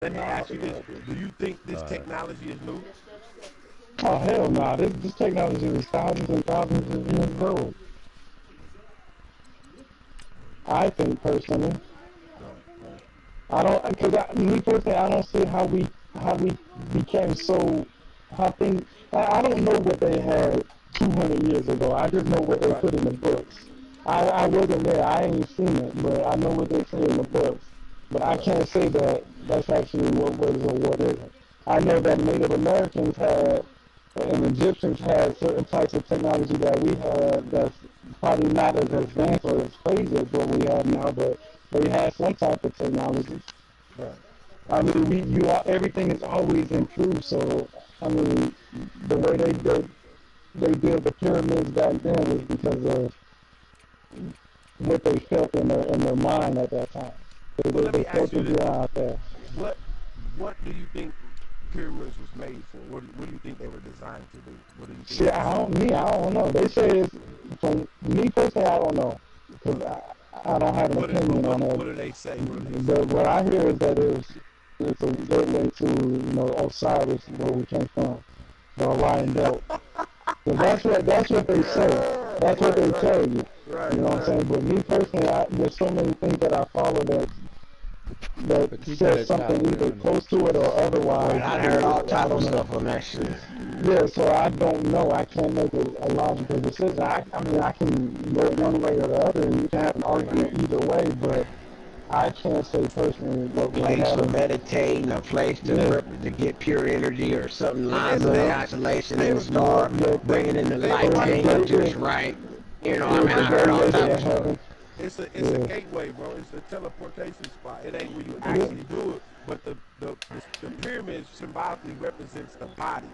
Let me ask you this: do you think this technology is new? Oh hell no! This technology is thousands and thousands of years old. I think personally, I don't because me personally, I don't see how we became so how things. I don't know what they had 200 years ago. I just know what they put in the books. I wasn't there. I ain't seen it, but I know what they say in the books. But I can't say that that's actually what is or what isn't. I know that Native Americans had and Egyptians had certain types of technology that we had that's probably not as advanced or as crazy as what we have now, but they had some type of technology. Right. I mean, everything is always improved. So, I mean, the way they built the pyramids back then was because of what they felt in their mind at that time. Well, let They me ask felt you the this: out there. what what do you think pyramids was made for? What do you think they were designed to do? What do you think? See, I don't know. They say it's, from me personally, I don't know because I don't have an opinion on What do it. they say? What do they say? But what I hear is that it's a gateway to Osiris, where we came from, the Orion Belt. So that's what they say. That's what they tell you. Right, You know what I'm saying? But me personally, there's so many things that I follow that But keep says that something chopper either down close to it or otherwise. Right, I heard all I type of don't know. stuff on that shit. Yeah, so I don't know. I can't make a logical decision. I mean, I can go one way or the other, and you can have an argument either way, but I can't say personally A what place for happened. meditating, a place Yeah. to get pure energy or something Well, lines up the isolation and start bringing in the they light were to right. angle just right. You know, I mean, It's a I heard all gateway type to of stuff. heaven. It's a Yeah. gateway, bro. It's a teleportation spot. It ain't where you Yeah. actually do it, but the pyramid symbolically represents the body.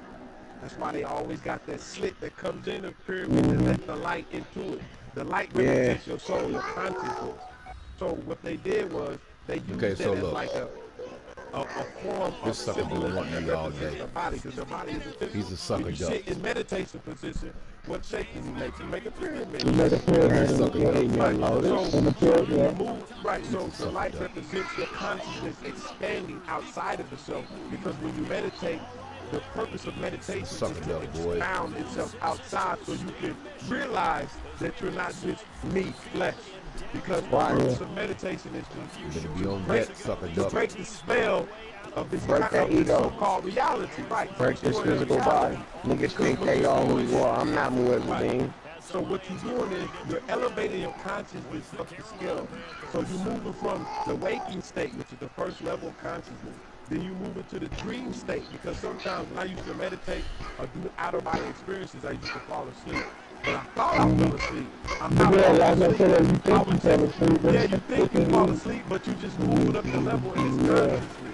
That's why they always got that slit that comes in the pyramid to let the light into it. The light Yeah. represents your soul, your consciousness. So what they did was they Okay, used so that as look, like a form this of sucker been symbolism wanting that me all represents day. the body, because the body is a He's physical. a When sucker you duck. sit in meditation position, what shape do you make? You make a pyramid You make a shape. He's a pyramid sucker and duck. Getting your Right. lotus. in the So when you pyramid. move, right, He's so a the sucker light duck. represents your consciousness expanding outside of the self. Because when you meditate, the purpose of He's a meditation is sucker to duck, boy. expound itself outside so you can realize that you're not just me, flesh. Because the Right. purpose Yeah. of meditation is You better be to on break deck, sucker to duck. break the spell of this Break that ego. so-called reality, right? To Break this destroy that physical reality. body. Niggas Because think what they you're are who doing you is are. I'm not right. Muezzin. So what you're doing is you're elevating your consciousness up the scale. So you're moving from the waking state, which is the first level of consciousness. Then you move into the dream state, because sometimes when I used to meditate or do outer body experiences, I used to fall asleep. But I thought I fell asleep. I'm But not yeah, falling I was gonna say asleep. that you I think you would take, fell asleep, yeah, you think you fall but asleep, but you just moving up the level and it's yeah. consciously.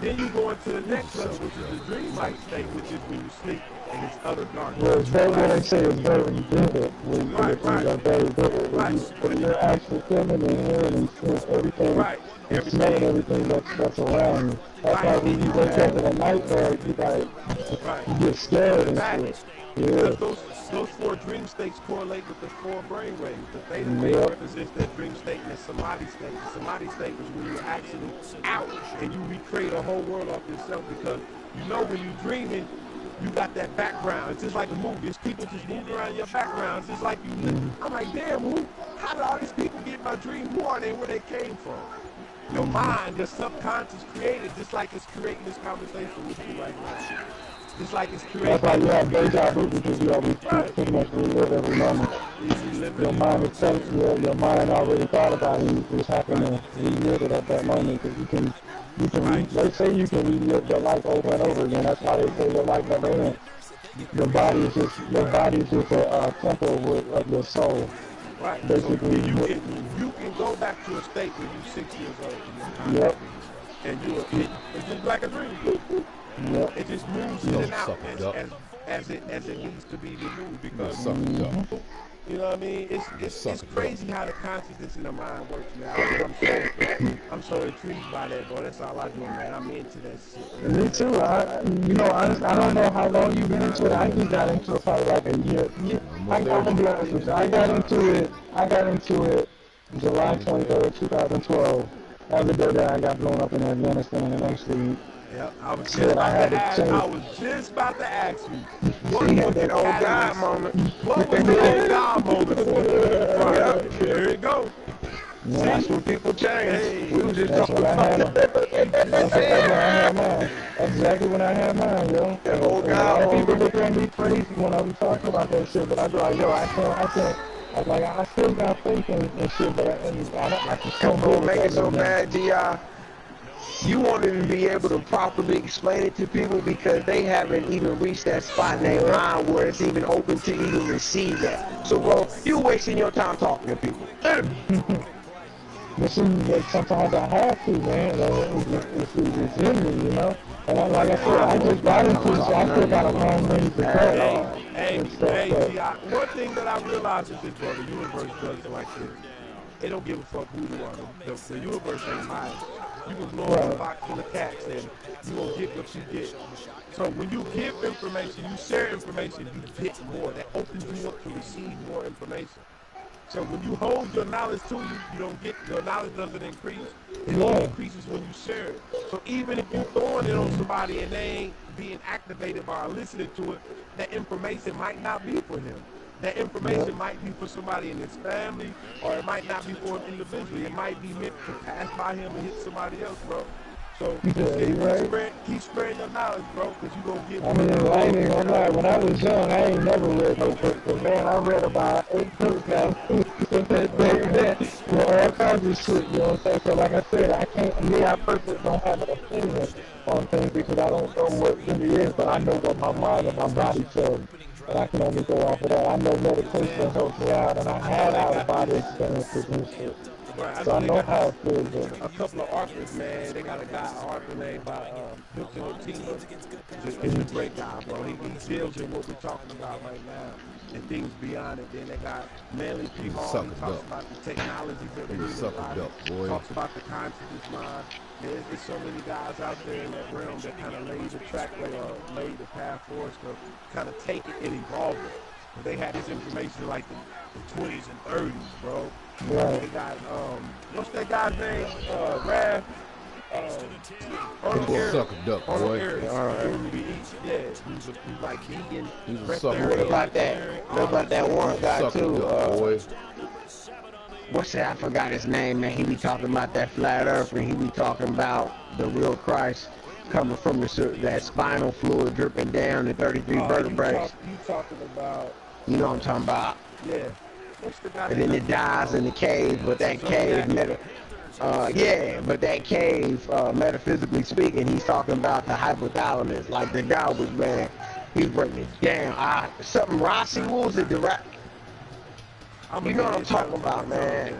Then you go into the He's a next level, sucker which is duck. the dreamlike state, which is when you sleep and it's utter darkness, Well, it's pitch very what black. I say is very vivid. When the Right, things right, are very vivid. right. When you're actually feeling and hearing and seeing everything Right. and smelling Everything. everything that's around you. That's Right. why when you wake up in the night, you like Right. you get You feel scared it and back. shit. Because Yeah. those four dream states correlate with the four brain waves. The theta wave Yep. represents that dream state and the samadhi state. The samadhi state is when you're actually out and you recreate a whole world off yourself, because you know when you're dreaming, you got that background. It's just like a movie. It's people just moving around your background. It's just like I'm like, damn, how did all these people get in my dream? Who are they? Where they came from? Your mind, your subconscious created, just like it's creating this conversation with you right now. Just like it's That's creating why it. you have deja vu because you always Right. pretty much relive every moment. You reliving Your it. mind is telling you, your mind already thought about it. You just happen Right. to relive it at that moment because Right. they say you can relive your life over and over again. That's why they say your life never ends. Your body is just a temple of your soul. Right. So Basically, you can go back to a state where you're 6 years old in your yep, consciousness, and it's just like a dream. yep. It just moves He's in a and out sucker duck. as it needs to be removed, He's a because sucker duck. you know what I mean. He's a It's sucker duck. crazy how the consciousness and the mind works, man. I'm so intrigued by that, bro. That's all I do, man. I'm into that shit, Me man. too. I don't know how long you've been into it. I just got into it probably like a year. Almost I'm there. gonna be honest with you. I got into it July 23rd, 2012. That was the day that I got blown up in Afghanistan and actually Yep, I was just said I about had to to ask. I change. was just about to ask you, So what you was had the that old God catalyst? moment. What was the old God moment for you? Right, Yep. there it go. That's See, when people change. hey, We was just That's talking when I about had them. That's when I had mine. That's exactly when I had mine, yo. that And old a lot God of people moment. look at me crazy when I be talking about that shit, but I be like, yo, I can't. I still got faith in shit, but I just And don't bro, deal with make that it no so more. bad, G.I. You wanted to be able to properly explain it to people because they haven't even reached that spot in their mind where it's even open to even receive that. So, bro, you wasting your time talking to people. But see, like, sometimes I have to, man. It's in me, you know. And like I said, I just got into it, so I still got a long ways to hey, go hey, and stuff. hey, But G.I. One thing that I realized is this, bro. The universe does it like this. It don't give a fuck who you are. The universe ain't biased. You can blow up a right, box full of cats and you gonna get what you get. So when you give information, you share information, you get more. That opens you up to receive more information. So when you hold your knowledge to you, you don't get, your knowledge doesn't increase. It only yeah, increases when you share it. So even if you're throwing it on somebody and they ain't being activated by listening to it, that information might not be for him. That yeah. information might be for somebody in his family, or it might not be for him individually. It might be meant to pass by him and hit somebody else, bro. So just Yeah, you right. keep spreading your knowledge, bro, because you're going to get I more mean, knowledge. I ain't even gonna lie. When I was young, I ain't never read no book. But man, I read about 8 books now. For all kinds of shit, you know what I'm saying? So like I said, I personally don't have an opinion on things because I don't know what really is, but I know what my mind and my body tells me. And I can only go off of that. I know meditation helps me out, and I I know had they got out-of-body this. experiences and shit. Right, I So know I they know got how this. it feels. But A couple of authors, man. They got a guy, an author named by Hilton Otima. It's a great guy, bro. He deals in what we're talking about right now and things beyond it. Then they got Manly P. Hall. He talks about the technologies of the human body. Talks about the consciousness mind. There's so many guys out there in that realm that kind of laid the trackway or laid the path for us to kind of take it and evolve it. But they had this information like the 20s and 30s, bro. They got what's that guy's name? Raph. Arnold Air. Arnold Air. Yeah, he's like vegan, What vegetarian, about that? vegetarian, What all about that that shit, one bro. guy too? What's that? I forgot his name, man. He be talking about that flat earth, and he be talking about the real Christ coming from that spinal fluid dripping down the 33 vertebrae. You talking about? You know what I'm talking about? Yeah. What's the guy And that then does it dies in the cave, but that cave, metaphysically speaking, he's talking about the hypothalamus, like the garbage man. He's breaking it down. Something Rossi, what was it? You know what I'm talking about, man.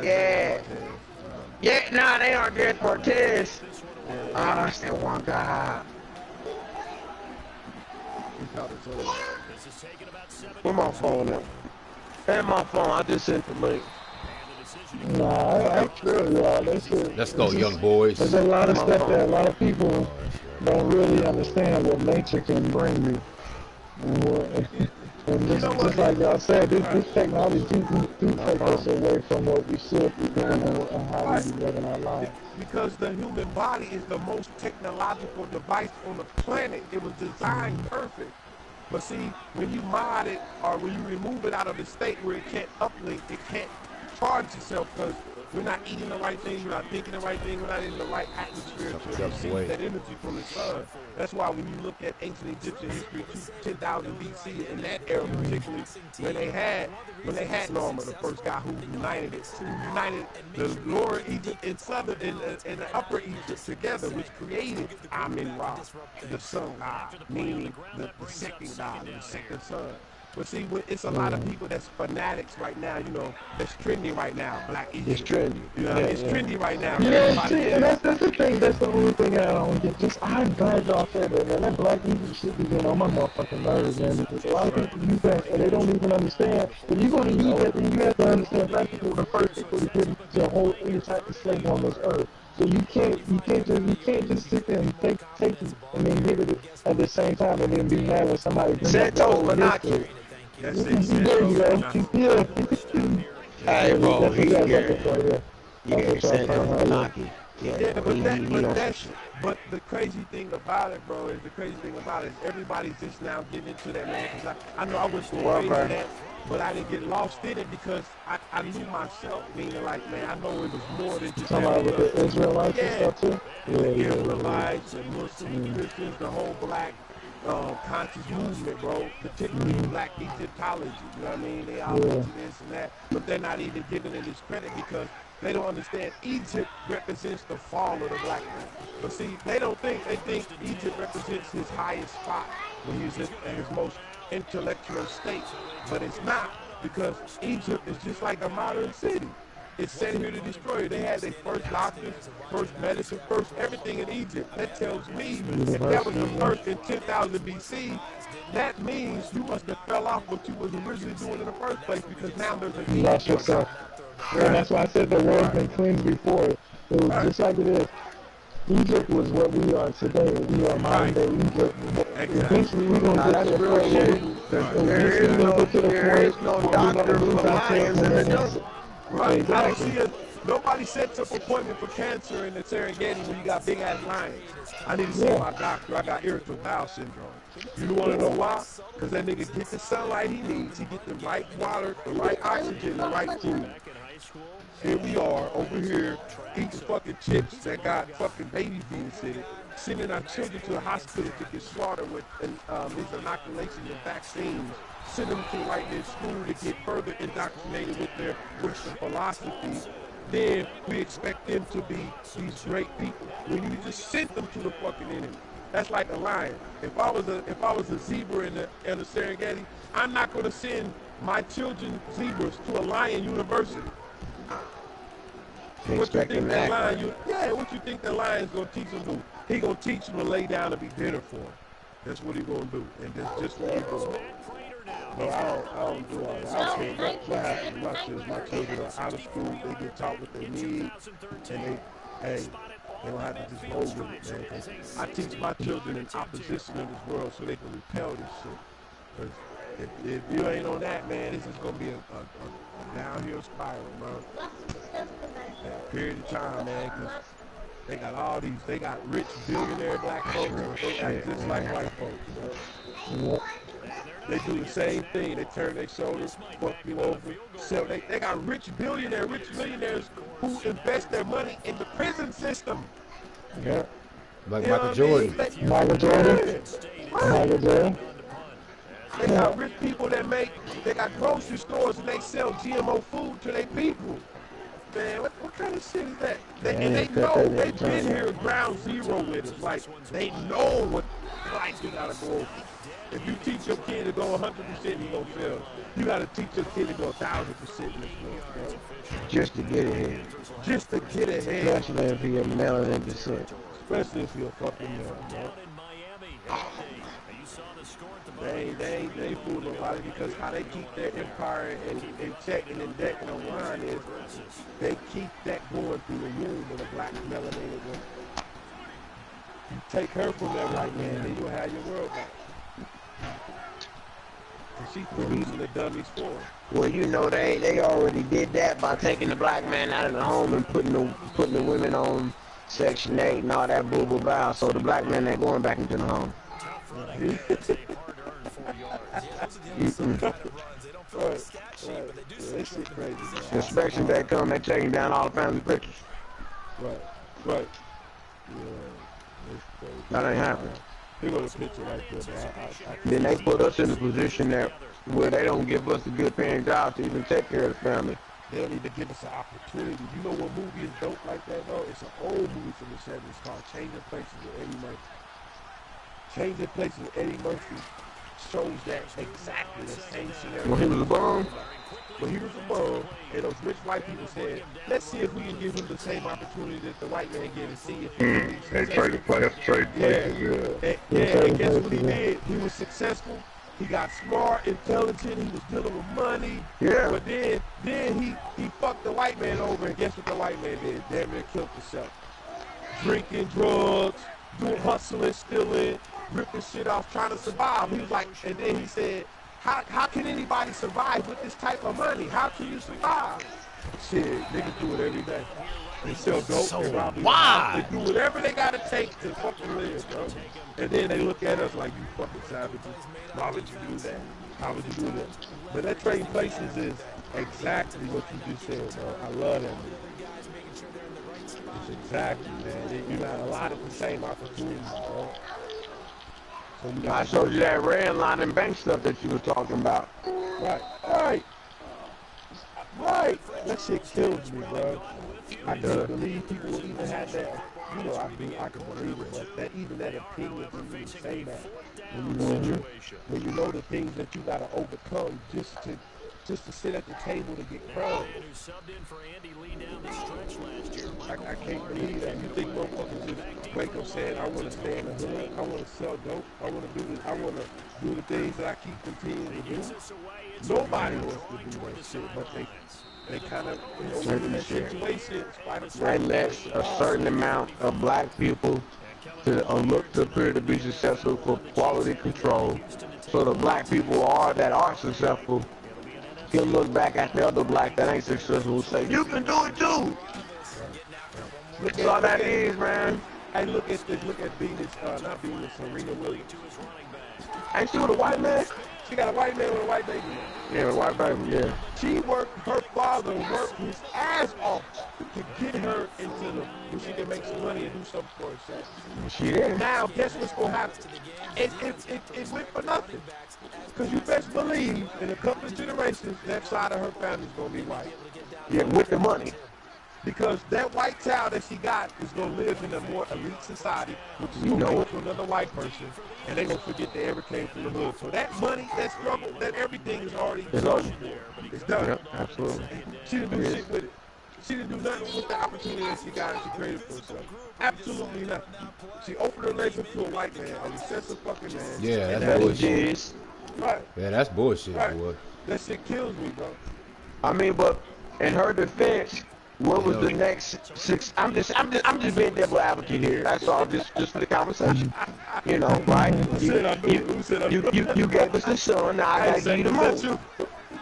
Yeah. Yeah, nah, they aren't Death Cortez. That's that one guy. Where my phone at? And my phone, I just sent the link. Nah, I feel y'all. That shit. Let's go, young boys. There's a lot of stuff that a lot of people don't really understand what nature can bring you. And just like y'all said, this technology do take us away from what we should be doing and how we be living our lives. Because the human body is the most technological device on the planet. It was designed perfect. But see, when you mod it or when you remove it out of the state where it can't uplink, it can't charge itself because we're not eating the right thing, we're not thinking the right thing, we're not in the right atmosphere to receive that energy from the sun. That's why when you look at ancient Egyptian history, 10,000 BC, in that era particularly, when they had Norma, the first guy who united the lower Egypt and southern and the upper Egypt together, which created Amin-Ra, the sun god, meaning the second god, the second son. But see, it's a lot of people that's fanatics right now, you know, that's trendy right now, Black Egypt. It's trendy. You know, it's trendy right now. Yeah, see, and that's the thing. That's the only thing I don't get. I'm glad y'all said that, man. That black people shit be getting on my motherfucking nerves, man. Because a lot of people use that and they don't even understand. If you're going to use that, then you have to understand black people were the first people to get the whole any type of slave on this earth. So you can't just sit there and take it and then give it at the same time and then be mad when somebody brings up the Santos whole history. That's it. There you go. Yeah. Hey, bro, That's what he I'm get. looking for, yeah. Yeah, That's what y'all send him saying, knock it. Yeah, but he on some shit. but the crazy thing about it, bro, is everybody's just now getting into that, man. Cause I know I went through a phase of that, but I didn't get lost in it because I knew myself, meaning like, man, I know it was more than just Talking that. about with the Israelites and stuff too? The Israelites, the Muslims, Christians, the whole black conscious movement, bro. Particularly black Egyptology. You know what I mean? They all into this and that, but they're not even giving it its credit because they don't understand Egypt represents the fall of the black man. But see, they think Egypt represents his highest spot when he's at his most intellectual state. But it's not, because Egypt is just like a modern city. It's sent here to destroy. They had their first doctors, first medicine, first everything in Egypt. That tells me if that was the first in 10,000 BC, that means you must have fell off what you was originally doing in the first place, because now there's a need. Lost yourself. And that's why I said the world's been cleansed before. It was just like it is. Egypt was what we are today. We are modern day Egypt. Eventually we're going to get to the point There is no doctor for lions in the jungle. Right. I don't see it. Nobody sets up an appointment for cancer in the Serengeti when you got big ass lions. I need to see my doctor. I got irritable bowel syndrome. You want to know why? Because that nigga get the sunlight he needs. He get the right water, the right oxygen, the right food. Here we are over here eating fucking chips that got fucking baby fetus in it, sending our children to the hospital to get slaughtered with these inoculations and vaccines, sending them to right there school to get further indoctrinated with their Western philosophy. Then we expect them to be these great people when you just sent them to the fucking enemy. That's like a lion. If I was a zebra in the Serengeti, I'm not going to send my children zebras to a lion university. What you think that lion? What you think the lion's gonna teach him to do? He gonna teach him to lay down and be dinner for him. That's what he gonna do, and that's just what he doing. But I don't do all that. I don't care what happens. My children are out of school. They get taught what they need, and they don't have to just roll with it, man. 'Cause I teach my children in opposition of this world so they can repel this shit. 'Cause if you ain't on that, man, this is gonna be a downhill spiral, bro. Period of time, man, because they got rich billionaire black folks, they act just like white folks, bro. They do the same thing. They turn their shoulders, fuck you over. So they got rich millionaires who invest their money in the prison system. Yeah. Like Michael Jordan. Michael Jordan. Michael Jordan. They got rich people they got grocery stores and they sell GMO food to their people. Man, what kind of shit is that? And they know, they've been here ground zero with us. Like, they know what life you gotta go over. If you teach your kid to go 100%, he gonna fail. You gotta teach your kid to go 1,000% in this world, bro. Just to get ahead. Just to get ahead. Especially if you're melanin descent. Especially if you're a fucking man, bro. They ain't fooling nobody, because how they keep their empire in check and in deck and on line is they keep that going through the womb of a black melanated woman. You take her from that white man, then you'll have your world back. And she's producing the dummies for him. Well, you know they already did that by taking the black man out of the home and putting the women on Section 8 and all that boo boo bow. So the black man ain't going back into the home. Right. That shit crazy, man. The inspection day come, they taking down all the family pictures. Right. Yeah, it's crazy. That ain't happening. Here goes a picture right there, man. Then they put us in a position that where they don't give us a good paying job to even take care of the family. They'll need to give us an opportunity. You know what movie is dope like that, though? It's an old movie from the 70s called Changing Places with Eddie Murphy. Changing Places with Eddie Murphy shows that exactly the same scenario. When he was a bum? When he was a bum, and those rich white people said, let's see if we can give him the same opportunity that the white man gave and see if he can be successful. They trade places, And guess what he did? He was successful. He got smart, intelligent, he was dealing with money. Yeah. But then he fucked the white man over, and guess what the white man did? Damn near killed himself. Drinking drugs, doing hustling, stealing, ripping shit off, trying to survive. He was like, and then he said, how can anybody survive with this type of money? How can you survive? Shit, niggas do it every day. They sell dope, So they rob your why? house, they do whatever they gotta take to fucking live, bro. And then they look at us like, you fucking savages. Why would you do that? How would you do that? But that trading places is exactly what you just said, bro. I love that movie. It's exactly, man. You're not allotted the same opportunities, bro. So you I gotta showed you that red line and bank stuff that you were talking about. right. That shit kills me, bro. I can't believe people even had that. You know, I can believe it, but that even that opinion to me to say that when you know the things that you gotta overcome just to sit at the table to get crumbs. I can't believe that. You think motherfuckers just wake up saying, I want to stay in the hood, I want to sell dope, I want to do this, I want to do the things that I keep continuing to do. Nobody wants to do that shit, but they kind of, you know, in that situation, They let a certain amount of black people to look to appear to be successful for quality control. So the black people that are successful can look back at the other black that ain't successful and say, you can do it too. That's all that is, man. I look at Venus, not Venus, Serena Williams. Ain't she with a white man? She got a white man with a white baby. Yeah, a white baby, yeah. She her father worked his ass off to get her into where she can make some money and do something for herself. She did. Now, guess what's going to happen? It went for nothing. Because you best believe in a couple of generations, that side of her family is going to be white. Yeah, with the money. Because that white child that she got is going to live in a more elite society, which is going to go to another white person, and they're going to forget they ever came from the hood. So that money, that struggle, that everything is already done. It's done. Yep, absolutely. She didn't do shit with it. She didn't do nothing with the opportunity that she got and she created for herself. Absolutely nothing. She opened her legs up to a white man, a recessive fucking man. Yeah, that's bullshit. Right. Yeah, that's bullshit, Right. boy. That shit kills me, bro. I mean, but in her defense, what was the next six? I'm just being devil advocate here. That's all, just for the conversation. You know, right? You gave us the sun. Now I gotta give you the moon.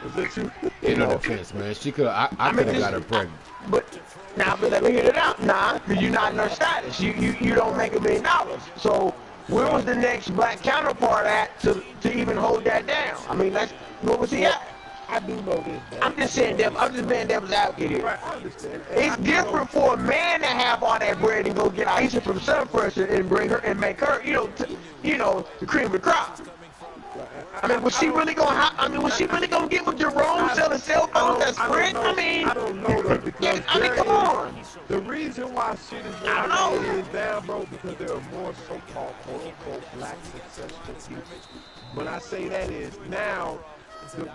Is that you? In her defense, man, she could. I could have got her pregnant. But now, but let me hear it out. Nah, because you're not in her status. You don't make $1 million. So where was the next black counterpart at to even hold that down? I mean, where was he at? I do know this, man. I'm just saying, I'm just being devil's advocate here. Right, I understand. It's different for a man to have all that bread and go get Aisha from some person and bring her and make her, the cream of the crop. I mean, was she really gonna get with Jerome selling cell phones as Sprint? I don't know though, because come on. The reason why shit is going down, bro, because there are more so-called quote-unquote black successful people. When I say that is now.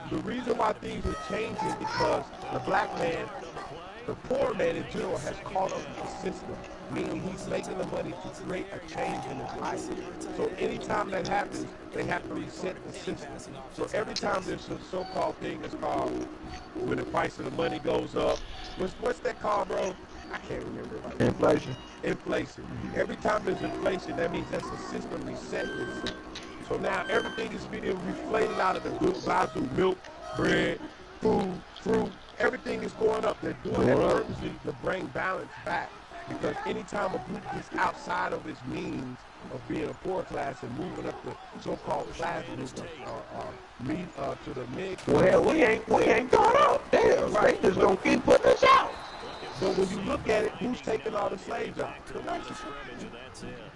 The reason why things are changing because the black man, the poor man in general, has caught up with the system, meaning he's making the money to create a change in his life. So anytime that happens, they have to reset the system. So every time there's a so-called thing that's called when the price of the money goes up, what's that called, bro? I can't remember. Inflation. Every time there's inflation, that means that's the system reset itself. So now everything is being reflated out of the good value, milk, bread, food, fruit. Everything is going up. They're doing that purposely to bring balance back. Because anytime a group gets outside of its means of being a poor class and moving up the so-called class group to the mid class. Well, we ain't going out. Damn, right. They just gonna keep putting us out. So when you look at it, who's taking all the slaves out? The Mexicans.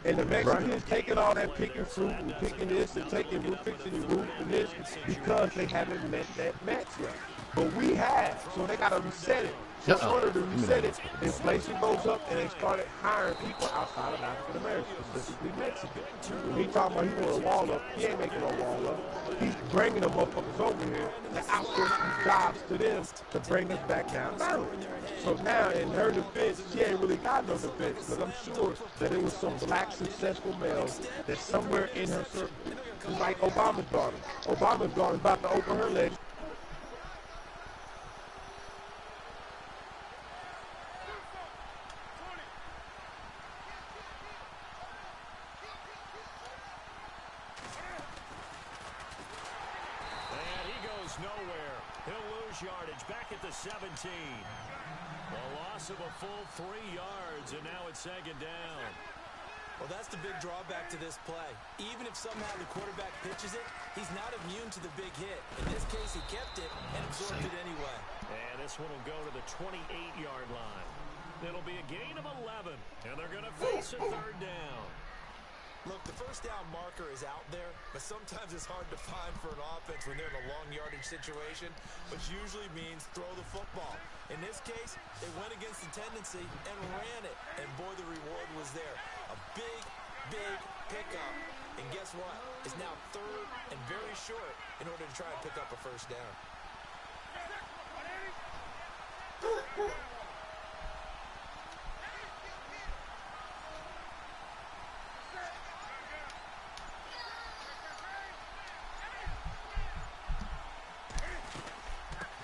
And the Mexicans taking all that picking fruit and picking this and taking root, fixing the root and this because they haven't met that match yet. But we have, so they got to reset it. So in order to reset it, inflation goes up and they started hiring people outside of African Americans, specifically Mexican. When he talking about he want a wall up, he ain't making no wall up. He's bringing the motherfuckers over here to outsource these jobs to them to bring us back down south. So now in her defense, she ain't really got no defense, but I'm sure that it was some black successful males that somewhere in her circle, just like Obama's daughter. Obama's daughter is about to open her legs. lose yardage back at the 17. A loss of a full 3 yards, and now it's 2nd down. Well, that's the big drawback to this play. Even if somehow the quarterback pitches it, he's not immune to the big hit. In this case, he kept it and absorbed it anyway. And this one will go to the 28-yard line. It'll be a gain of 11, and they're going to face a 3rd down. Look, the first down marker is out there, but sometimes it's hard to find for an offense when they're in a long yardage situation, which usually means throw the football. In this case, they went against the tendency and ran it, and boy, the reward was there. A big, big pickup, and guess what? It's now 3rd and very short in order to try and pick up a first down.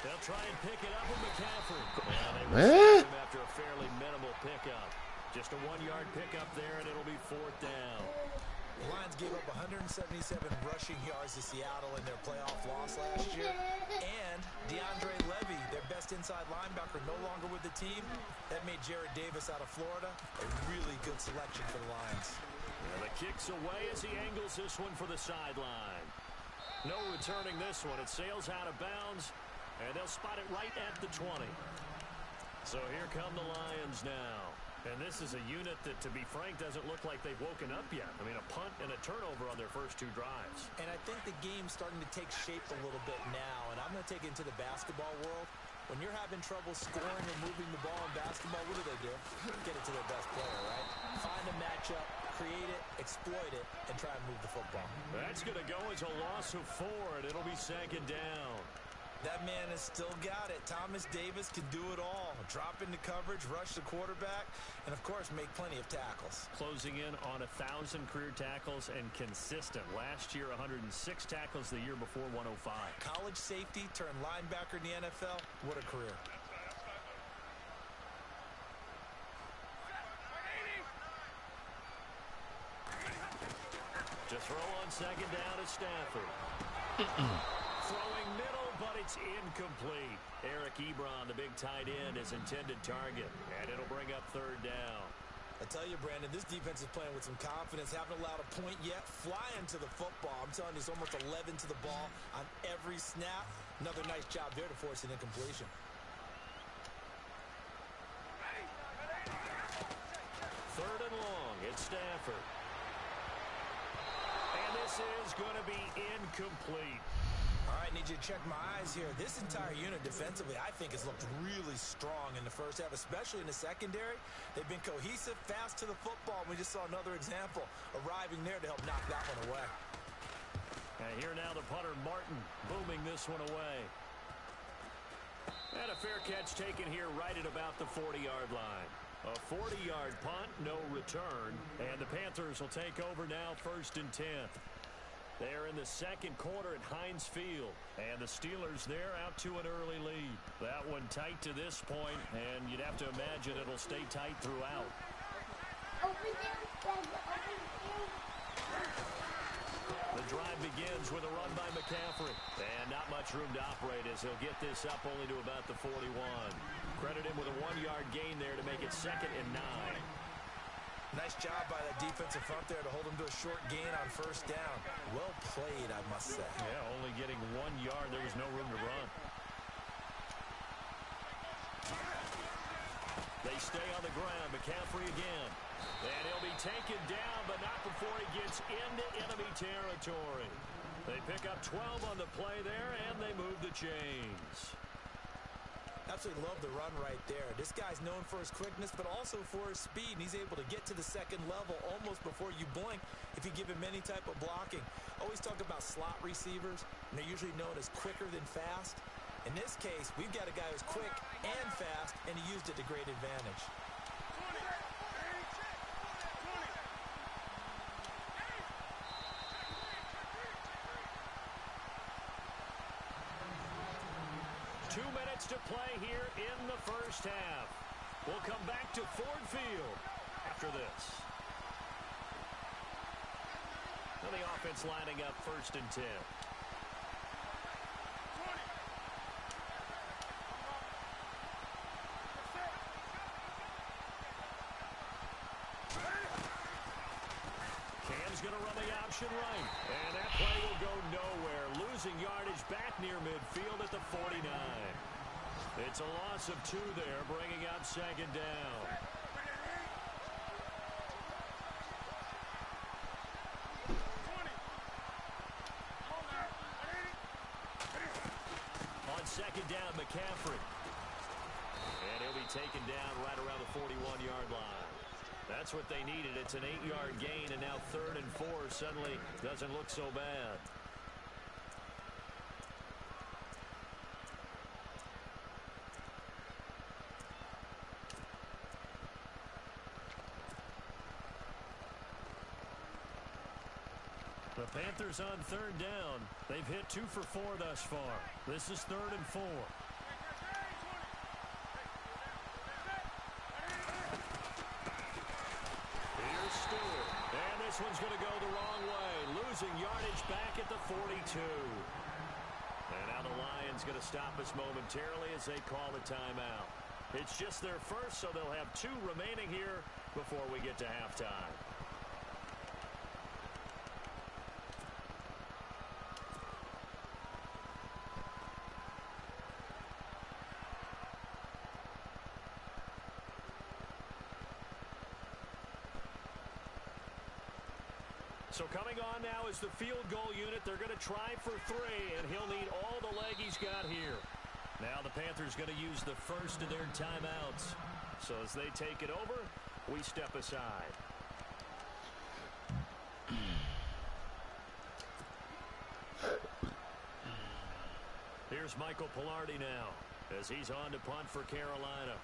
They'll try and pick it up with McCaffrey. After a fairly minimal pickup. Just a 1-yard pickup there, and it'll be 4th down. The Lions gave up 177 rushing yards to Seattle in their playoff loss last year. And DeAndre Levy, their best inside linebacker, no longer with the team. That made Jared Davis out of Florida a really good selection for the Lions. And the kick's away as he angles this one for the sideline. No returning this one. It sails out of bounds, and they'll spot it right at the 20. So here come the Lions now. And this is a unit that, to be frank, doesn't look like they've woken up yet. I mean, a punt and a turnover on their first 2 drives. And I think the game's starting to take shape a little bit now. And I'm going to take it into the basketball world. When you're having trouble scoring or moving the ball in basketball, what do? Get it to their best player, right? Find a matchup, create it, exploit it, and try and move the football. That's going to go as a loss of 4, and it'll be 2nd down. That man has still got it. Thomas Davis can do it all. Drop into coverage, rush the quarterback, and, of course, make plenty of tackles. Closing in on 1,000 career tackles and consistent. Last year, 106 tackles. The year before, 105. College safety turned linebacker in the NFL. What a career. To throw on 2nd down is Stafford. Throwing middle, but it's incomplete. Eric Ebron, the big tight end, is intended target, and it'll bring up 3rd down. I tell you, Brandon, this defense is playing with some confidence. Haven't allowed a point yet. Flying to the football. I'm telling you, it's almost 11 to the ball on every snap. Another nice job there to force an incompletion. 3rd and long. It's Stafford. And this is going to be incomplete. All right, need you to check my eyes here. This entire unit defensively, I think, has looked really strong in the first half, especially in the secondary. They've been cohesive, fast to the football. We just saw another example arriving there to help knock that one away. And here now the punter, Martin, booming this one away. And a fair catch taken here right at about the 40-yard line. A 40-yard punt, no return. And the Panthers will take over now 1st and 10. They're in the 2nd quarter at Heinz Field, and the Steelers there out to an early lead. That one tight to this point, and you'd have to imagine it'll stay tight throughout. The drive begins with a run by McCaffrey, and not much room to operate as he'll get this up only to about the 41. Credit him with a 1-yard gain there to make it 2nd and 9. Nice job by that defensive front there to hold him to a short gain on 1st down. Well played, I must say. Yeah, only getting 1 yard. There was no room to run. They stay on the ground. McCaffrey again. And he'll be taken down, but not before he gets into enemy territory. They pick up 12 on the play there, and they move the chains. Absolutely love the run right there. This guy's known for his quickness, but also for his speed. And he's able to get to the 2nd level almost before you blink if you give him any type of blocking. Always talk about slot receivers, and they're usually known as quicker than fast. In this case, we've got a guy who's quick and fast, and he used it to great advantage. To play here in the first half. We'll come back to Ford Field after this. Well, the offense lining up 1st and 10. going to run the option right. And that play will go nowhere, losing yardage back near midfield at the 49. It's a loss of 2 there, bringing up second down. On second down, McCaffrey. And he'll be taken down right around the 41-yard line. That's what they needed. It's an 8-yard gain, and now 3rd and 4 suddenly doesn't look so bad. The Panthers on 3rd down. They've hit 2 for 4 thus far. This is 3rd and 4. Here's Stewart. And this one's going to go the wrong way. Losing yardage back at the 42. And now the Lions going to stop us momentarily as they call the timeout. It's just their first, so they'll have 2 remaining here before we get to halftime. So coming on now is the field goal unit. They're going to try for 3, and he'll need all the leg he's got here. Now the Panthers going to use the first of their timeouts. So as they take it over, we step aside. Here's Michael Pilardi now as he's on to punt for Carolina.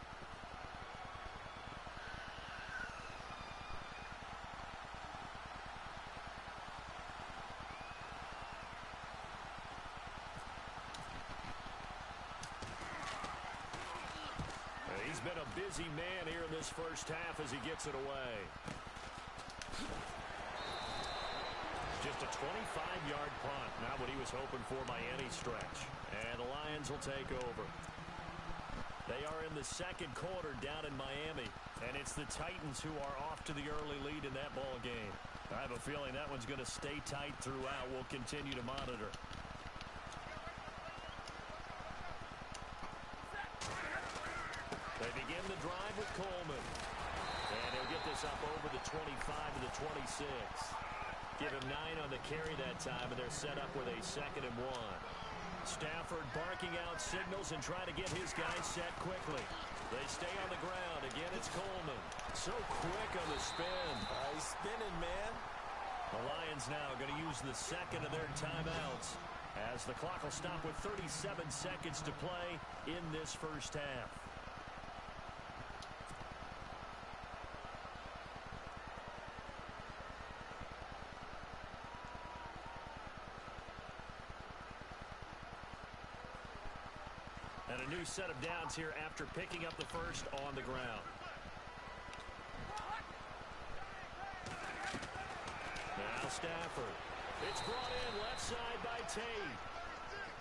He's been a busy man here in this first half as he gets it away. Just a 25-yard punt. Not what he was hoping for by any stretch. And the Lions will take over. They are in the second quarter down in Miami. And it's the Titans who are off to the early lead in that ball game. I have a feeling that one's going to stay tight throughout. We'll continue to monitor. They begin the drive with Coleman. And he'll get this up over the 25 to the 26. Give him 9 on the carry that time, and they're set up with a 2nd and 1. Stafford barking out signals and trying to get his guys set quickly. They stay on the ground. Again, it's Coleman. So quick on the spin. He's spinning, man. The Lions now going to use the 2nd of their timeouts as the clock will stop with 37 seconds to play in this first half. And a new set of downs here after picking up the first on the ground. Now Stafford. It's brought in left side by Tate.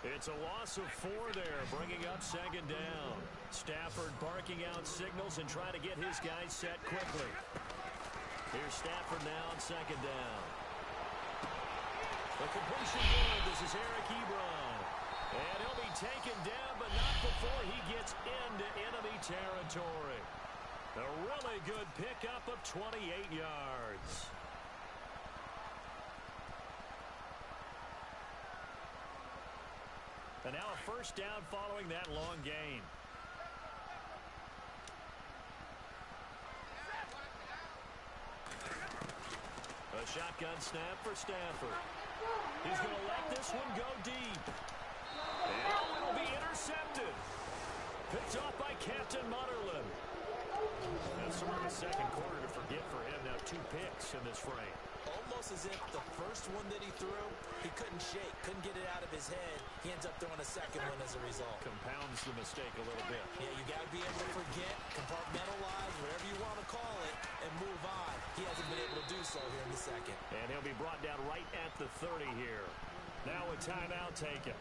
It's a loss of 4 there, bringing up 2nd down. Stafford barking out signals and trying to get his guys set quickly. Here's Stafford now on 2nd down. The completion good. This is Eric Ebron. And he'll be taken down, but not before he gets into enemy territory. A really good pickup of 28 yards. And now a first down following that long gain. A shotgun snap for Stafford. He's going to let this one go deep. And it'll be intercepted. Picked off by Captain Mutterland. That's sort of a second quarter to forget for him. Now 2 picks in this frame. Almost as if the first one that he threw, he couldn't shake, couldn't get it out of his head. He ends up throwing a second one as a result. Compounds the mistake a little bit. Yeah, you got to be able to forget, compartmentalize, whatever you want to call it, and move on. He hasn't been able to do so here in the second. And he'll be brought down right at the 30 here. Now a timeout taken.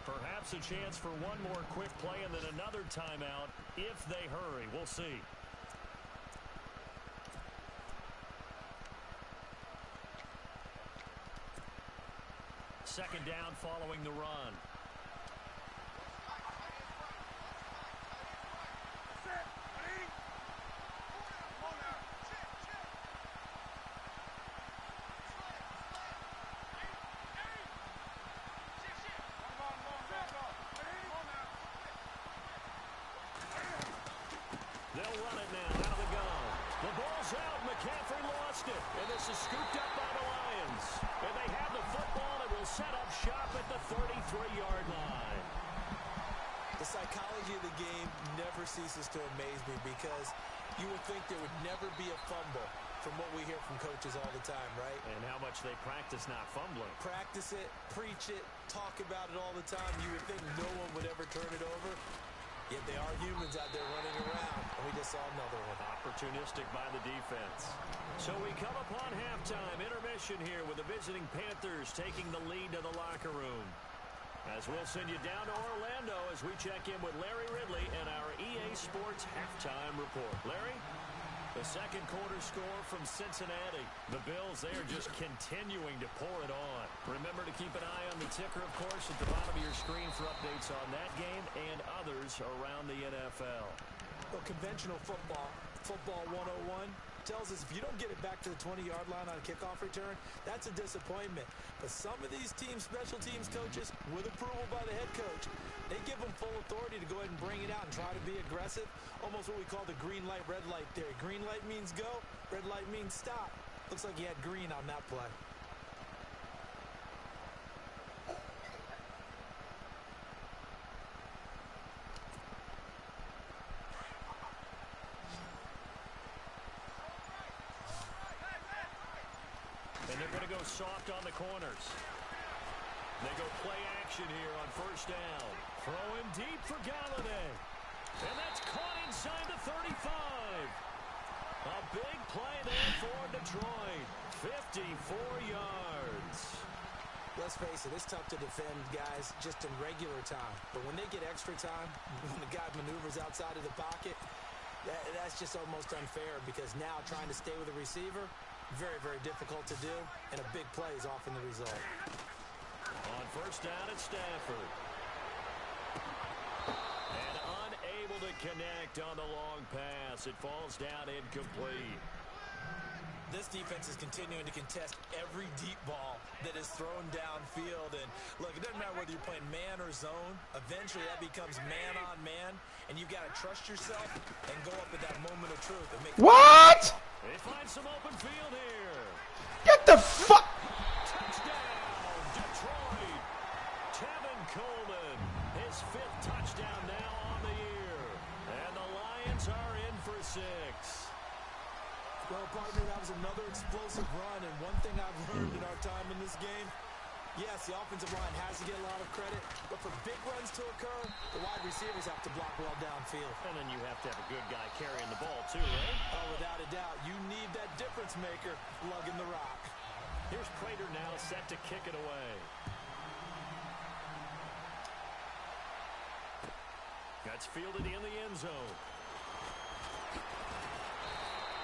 Perhaps a chance for one more quick play and then another timeout if they hurry. We'll see. second down following the run. They'll run it now out of the gun. The ball's out. McCaffrey lost it. And this is scooped up by the Lions. And they have the football and will set up shop at the 33-yard line. The psychology of the game never ceases to amaze me because you would think there would never be a fumble from what we hear from coaches all the time, right? And how much they practice not fumbling. Practice it, preach it, talk about it all the time. You would think no one would ever turn it over. Yet they are humans out there running around, and we just saw another one. Opportunistic by the defense. So we come upon halftime, intermission here with the visiting Panthers taking the lead to the locker room. As we'll send you down to Orlando as we check in with Larry Ridley and our EA Sports halftime report. Larry? The second quarter score from Cincinnati. The Bills, they are just continuing to pour it on. Remember to keep an eye on the ticker, of course, at the bottom of your screen for updates on that game and others around the NFL. Well, conventional football, football 101, tells us if you don't get it back to the 20-yard line on a kickoff return, that's a disappointment. But some of these teams, special teams coaches, with approval by the head coach, they give them full authority to go ahead and bring it out and try to be aggressive. Almost what we call the green light, red light theory. Green light means go, red light means stop. Looks like he had green on that play. And they're going to go soft on the corners. They go play action here on first down. Throwing deep for Galladay. And that's caught inside the 35. A big play there for Detroit. 54 yards. Let's face it, it's tough to defend guys just in regular time. But when they get extra time, when the guy maneuvers outside of the pocket, that's just almost unfair because now trying to stay with the receiver, very, very difficult to do, and a big play is often the result. On first down at Stafford. And unable to connect on the long pass. It falls down incomplete. This defense is continuing to contest every deep ball that is thrown downfield. And look, it doesn't matter whether you're playing man or zone. Eventually that becomes man on man, and you've got to trust yourself and go up at that moment of truth. And make What? They find some open field here. Get the fuck. Touchdown, Detroit. Tevin Coleman, his 5th touchdown now on the year. And the Lions are in for 6. Well, partner, that was another explosive run, and one thing I've learned in our time in this game, yes, the offensive line has to get a lot of credit, but for big runs to occur, the wide receivers have to block well downfield. And then you have to have a good guy carrying the ball, too, right? Oh, without a doubt, you need that difference maker lugging the rock. Here's Prater now set to kick it away. That's fielded in the end zone.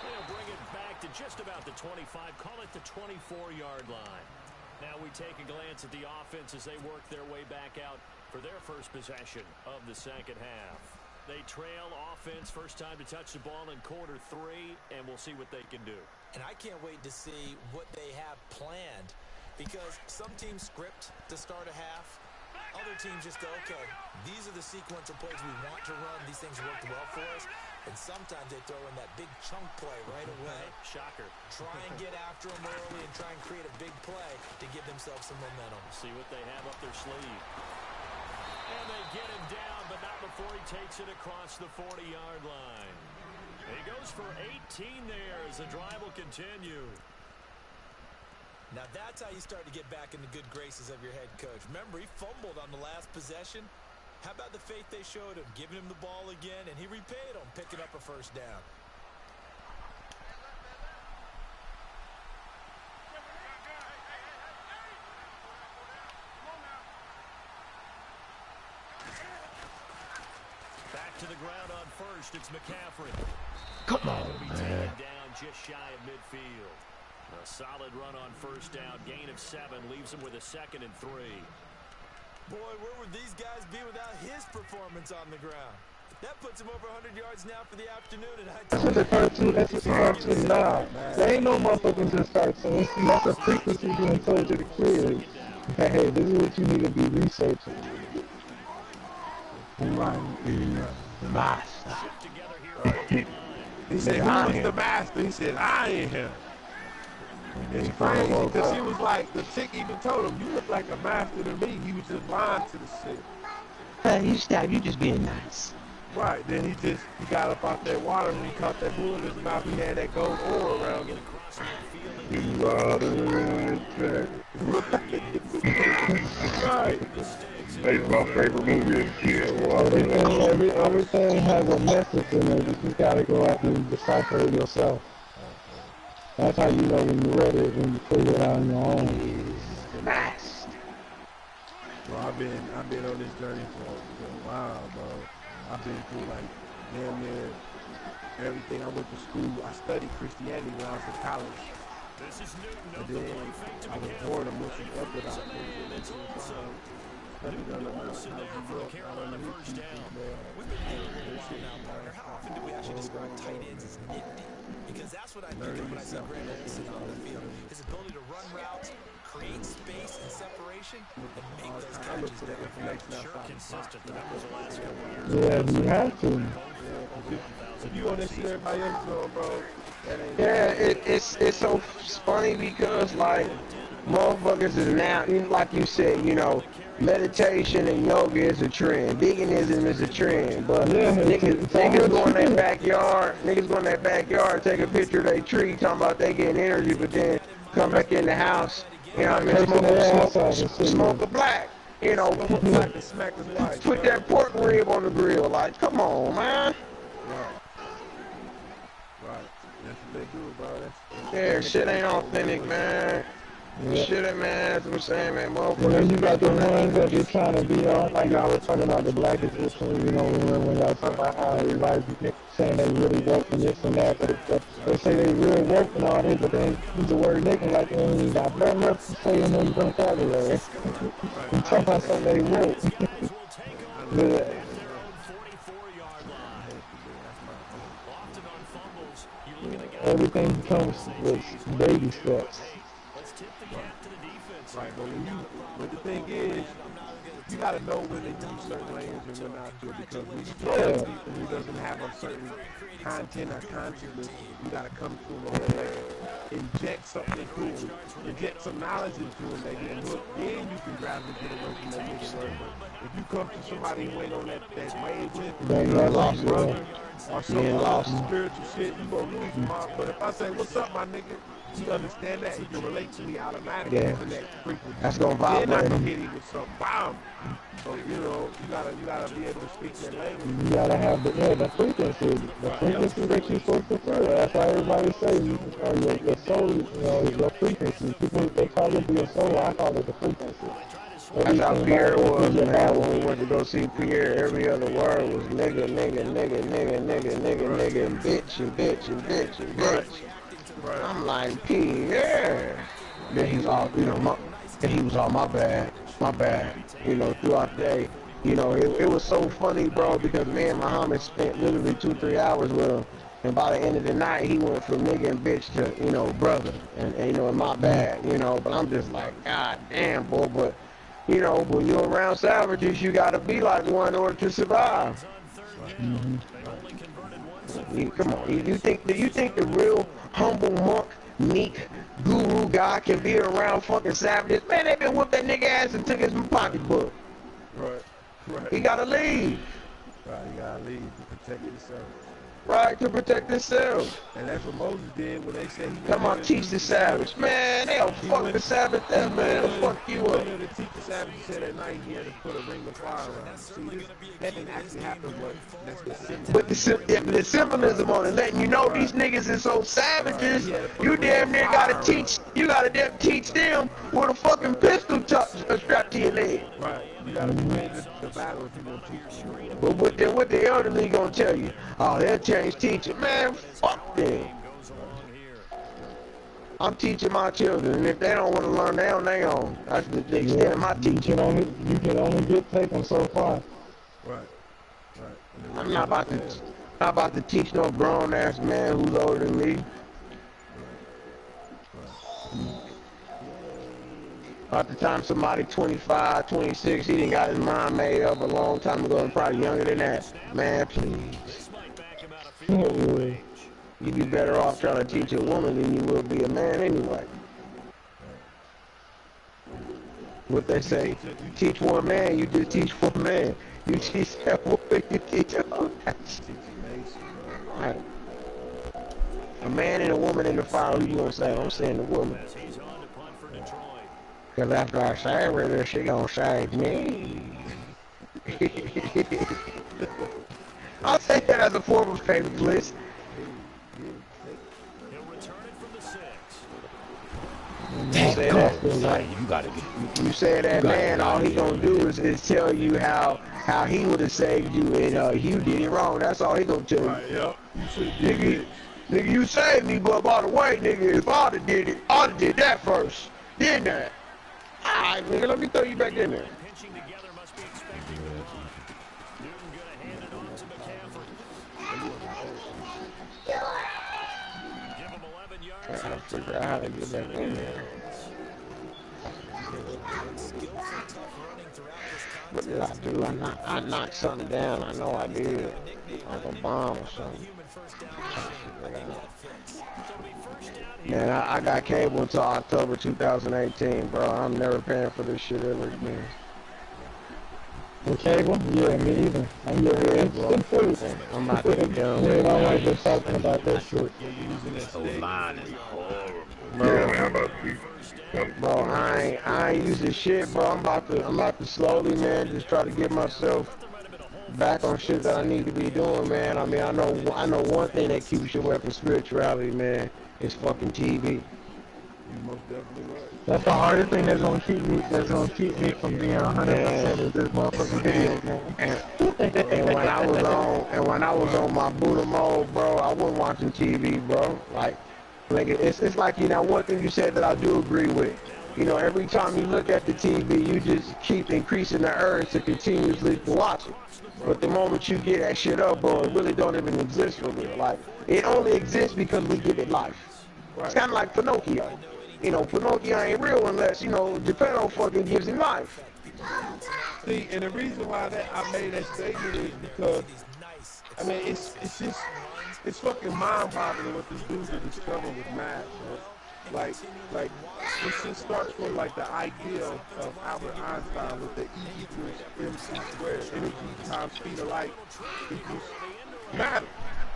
They'll bring it back to just about the 25, call it the 24-yard line. Now we take a glance at the offense as they work their way back out for their first possession of the second half. They trail offense, first time to touch the ball in quarter 3, and we'll see what they can do. And I can't wait to see what they have planned, because some teams script to start a half. Other teams just go, okay, these are the sequential plays we want to run. These things worked well for us. And sometimes they throw in that big chunk play right away. Shocker. Try and get after them early and try and create a big play to give themselves some momentum. See what they have up their sleeve. And they get him down, but not before he takes it across the 40-yard line. He goes for 18 there as the drive will continue. Now that's how you start to get back in the good graces of your head coach. Remember, he fumbled on the last possession. How about the faith they showed him, giving him the ball again, and he repaid them, picking up a first down. Back to the ground on first, it's McCaffrey. Come on, He'll be man. taken down just shy of midfield. A solid run on first down. Gain of 7 leaves him with a 2nd and 3. Boy, where would these guys be without his performance on the ground? That puts him over 100 yards now for the afternoon, and That's what the cartoon, that's what the cartoon now. There ain't no motherfucking just cartoons. That's a frequency being told to the kids. Hey, this is what you need to be researching. The master. He said, who is the master? He said, I am him. It's crazy because he was like, the chick even told him, you look like a master to me. He was just blind to the shit. Hey, stop, you just being nice. Right, then he got up out that water and he caught that bull in his mouth. He had that gold ore around him. Right. It's my favorite movie. Everything has a message in it. You just gotta go out and decipher it yourself. That's how you know when you read it and you figure it out on your own. Nice. Bro, I've been on this journey for a while, bro. I've been through like damn near everything. I went to school. I studied Christianity when I was in college. And then I was born a Muslim Orthodox. We've been dealing with this now, partner. How often do we actually describe tight ends as nifty? Because that's what I think of when I see Greg Olsen on the field. His ability to run routes, create space and separation, and make those catches that are consistent. The numbers the last couple of years. Yeah, you have to. If you on this shit, everybody else doing, bro. Yeah, it's so funny because like motherfuckers is now, like you said, you know, meditation and yoga is a trend. Veganism is a trend. But niggas go in their backyard, take a picture of their tree, talking about they getting energy, but then come back in the house, you know what I mean, smoke a black. You know, put that pork rib on the grill. Like, come on, man. Right. That's what they do, bro. Yeah, shit ain't authentic, man. Shit ain't, man. That's what I'm saying, man. And then you got the ones that be trying to be on, like I was talking about the black edition, you know, when y'all talking about how everybody be saying they really work and this and that, but they say they really work and all this, but then use the word nigga like they ain't even got nothing else to say in their vocabulary. You talking about something they work. Yeah. Everything becomes with baby steps. Right, but the thing is, you gotta know when they use certain language and when not to, because when you tell people who doesn't have a certain content or consciousness, you gotta come to them and like inject something into them, inject some knowledge into them, they get hooked, then you can gravitate away from that nigga word. But if you come to somebody who ain't on that wavelength, They lost, brother, or some spiritual shit, you gonna lose them off. But if I say, what's up, my nigga? He understand that. He can relate to me automatically. Yeah. To that frequency. That's gonna vibrate. Then I can hit him with some bomb. So you know, you gotta be able to speak that language. You gotta have the frequency that you're supposed to feel. That's why everybody says your soul, you know, your frequency. People they call it your soul. I call it the frequency. That's how Pierre was, man. When we went to go see Pierre, every other word was nigga, and bitch, and bitch, and bitch, and bitch. I'm like, Pierre. Then he's all, you know, he was all, my bad, you know, throughout the day. You know, it was so funny, bro, because me and Muhammad spent literally 2-3 hours with him. And by the end of the night, he went from nigga and bitch to, you know, brother. And you know, my bad, you know. But I'm just like, God damn, boy. But, you know, when you're around savages, you got to be like one in order to survive. Come on, you think the real humble monk, meek, guru guy can be around fucking savages? Man, they been whipped that nigga ass and took his pocketbook. Right. He gotta leave. Right, you gotta leave to protect yourself. Right, to protect himself. And that's what Moses did when they said he come on, teach the savage. Man, they'll fuck the savage that man, they'll fuck you up. To teach the savage, he said at night he had to put a ring of fire around. See, that didn't actually happen, but that's the symbol. With the symbolism on it, letting you know these niggas is so savages, you damn near gotta teach them with a fucking pistol strapped to your leg. Right, you gotta be ready to battle if you gonna teach them. But what the elderly gonna tell you? Oh, they'll change teacher. Man, fuck them. I'm teaching my children, and if they don't want to learn, they on their own. That's the extent of my teaching. You can only get taken so far. Right. Right. I'm not about to teach no grown ass man who's older than me. By the time somebody 25, 26, he done got his mind made up a long time ago and probably younger than that. Man, please. You'd be better off trying to teach a woman than you will be a man anyway. What they say, teach one man, you just teach one man. You teach that woman, you teach all that shit. Right. A man and a woman in the fire, who you gonna say? I'm saying the woman. Cause after I save her, she gonna save me. I'll take that as a form of payment, please. You say that man, all he gonna do is tell you how he would have saved you and you did it wrong. That's all he gonna tell you. Right, yep. You Nigga, you saved me, but by the way, nigga, if I'd have did it, I'd have did that first. Didn't I? Alright, nigga, let me throw you back in there. I gotta figure out how to get back in there. What did I do? I knocked something down. I know I did. Like a bomb or something. Man, I got cable until October 2018, bro. I'm never paying for this shit ever again. The cable? Yeah, me either. I'm about to be done with it. it. I like just talking about that shit. Bro, I ain't using shit, bro. I'm about to slowly, man, just try to get myself back on shit that I need to be doing, man. I mean, I know one thing that keeps you away from spirituality, man, is fucking TV. That's the hardest thing that's gonna keep me from being 100% is this motherfucking video game. And when I was on my Buddha mode, bro, I wasn't watching TV, bro. Like it's like, you know, one thing you said that I do agree with. You know, every time you look at the TV, you just keep increasing the urge to continuously watch it. But the moment you get that shit up, bro, it really don't even exist for real. Like, it only exists because we give it life. It's kind of like Pinocchio. You know, Pinocchio ain't real unless, you know, Geppetto fucking gives him life. See, and the reason why that I made that statement is because, I mean, it's just, it's fucking mind-boggling what this dude discovered with math, bro. Like, it just starts from, like, the idea of Albert Einstein with the E equals mc squared, energy times speed of light equals matter.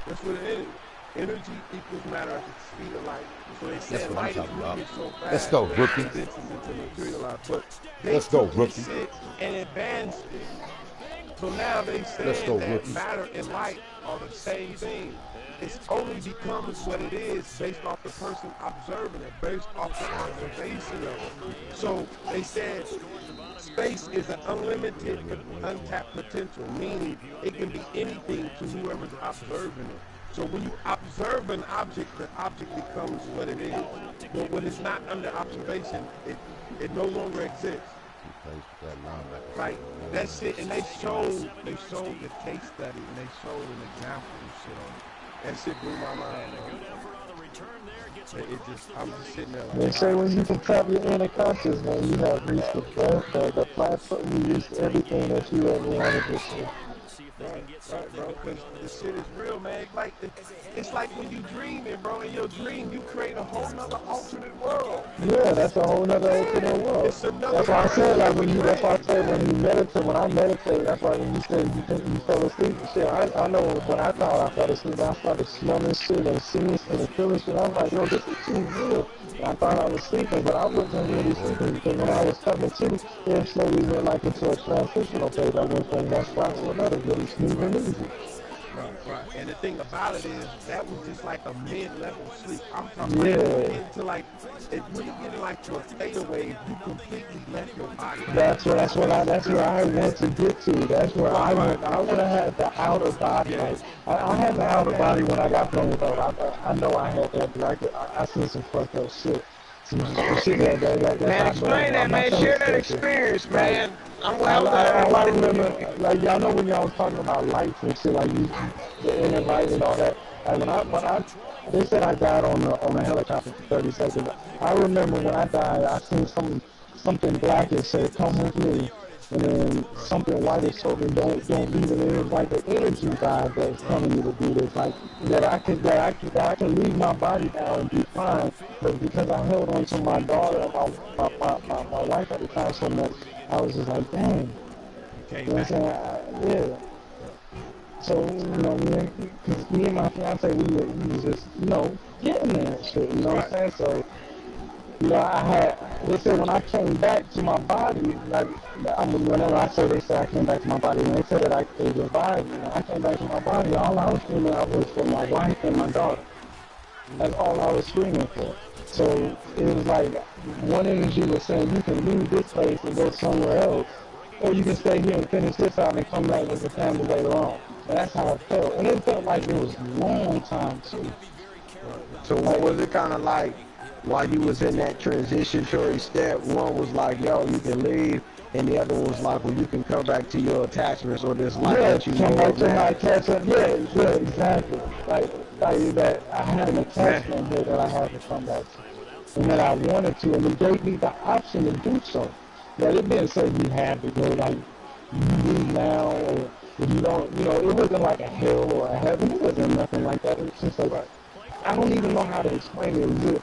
That's what it is. Energy equals matter at the speed of light. So they said light is moving so fast. Let's go, rookie. Let's go, rookie. And advanced it. So now they say that matter and light are the same thing. It's only becomes what it is based off the person observing it, based off the observation of it. So they said space is an unlimited, untapped potential, meaning it can be anything to whoever's observing it. So when you observe an object, the object becomes what it is. But when it's not under observation, it no longer exists. Like that shit, and they showed the case study, and they showed an example and shit on it. That shit blew my mind. I'm just sitting there like. They say when you can tap your inner conscious, man, you have reached the platform, you reached everything that you ever wanted to see. Right, bro, because this shit is real, man. It's like when you dreaming, bro. In your dream, you create a whole nother alternate world. Yeah, that's a whole nother alternate world. It's another that's why I said, like, that's why I said when you meditate, when I meditate, that's why when you said you think you fell asleep, shit, I know when I thought I fell asleep, I started smelling shit and seeing shit and feeling shit. I was like, yo, this is too real. I thought I was sleeping, but I wasn't really sleeping because when I was coming to, it slowly went like into a transitional phase. I went from one spot to another, really smooth and easy. Right. And the thing about it is, that was just like a mid-level sleep. I'm talking Yeah. like when you get into like, when you get like to a theta wave, you completely left your body. That's where I want to get to. That's where I want to have the outer body. Like, I had the outer body when I got done with that. I know I had that, but I seen some fucked up shit. Some shit that Man, explain that, man. Share that experience, man. I'm glad I remember, like, y'all know when y'all was talking about lights and shit, like the inner light and all that. Like they said I died on a helicopter for 30 seconds. I remember when I died, I seen something blackish say, "Come with me," and then something whitish told me, "Don't leave it." It was like the energy vibe that's telling me to do this, like that I can leave my body now and be fine. But because I held on to my daughter and my wife at the time so much, I was just like, dang. You know what I'm saying? Yeah. So, me and my fiance, we was just, getting there and shit, you know what I'm saying? So, they said when I came back to my body, like, whenever they said I came back to my body, and they said that I could revive me, when I came back to my body, all I was screaming out was for my wife and my daughter. That's all I was screaming for. So, it was like, one energy was saying, you can leave this place and go somewhere else, or you can stay here and finish this out and come back with the family later on. And that's how it felt. And it felt like it was a long time, too. So what was it kind of like while you was in that transitionary step? One was like, yo, you can leave, and the other one was like, well, you can come back to your attachments or this life that you know come back of to now. my attachment. Yeah, exactly. Like that, I had an attachment here that I had to come back to, and that I wanted to, and it gave me the option to do so. That it didn't say you have to go, like, you leave now, or if you don't, it wasn't like a hell or a heaven. It wasn't nothing like that. It was just like, I don't even know how to explain it. It was just,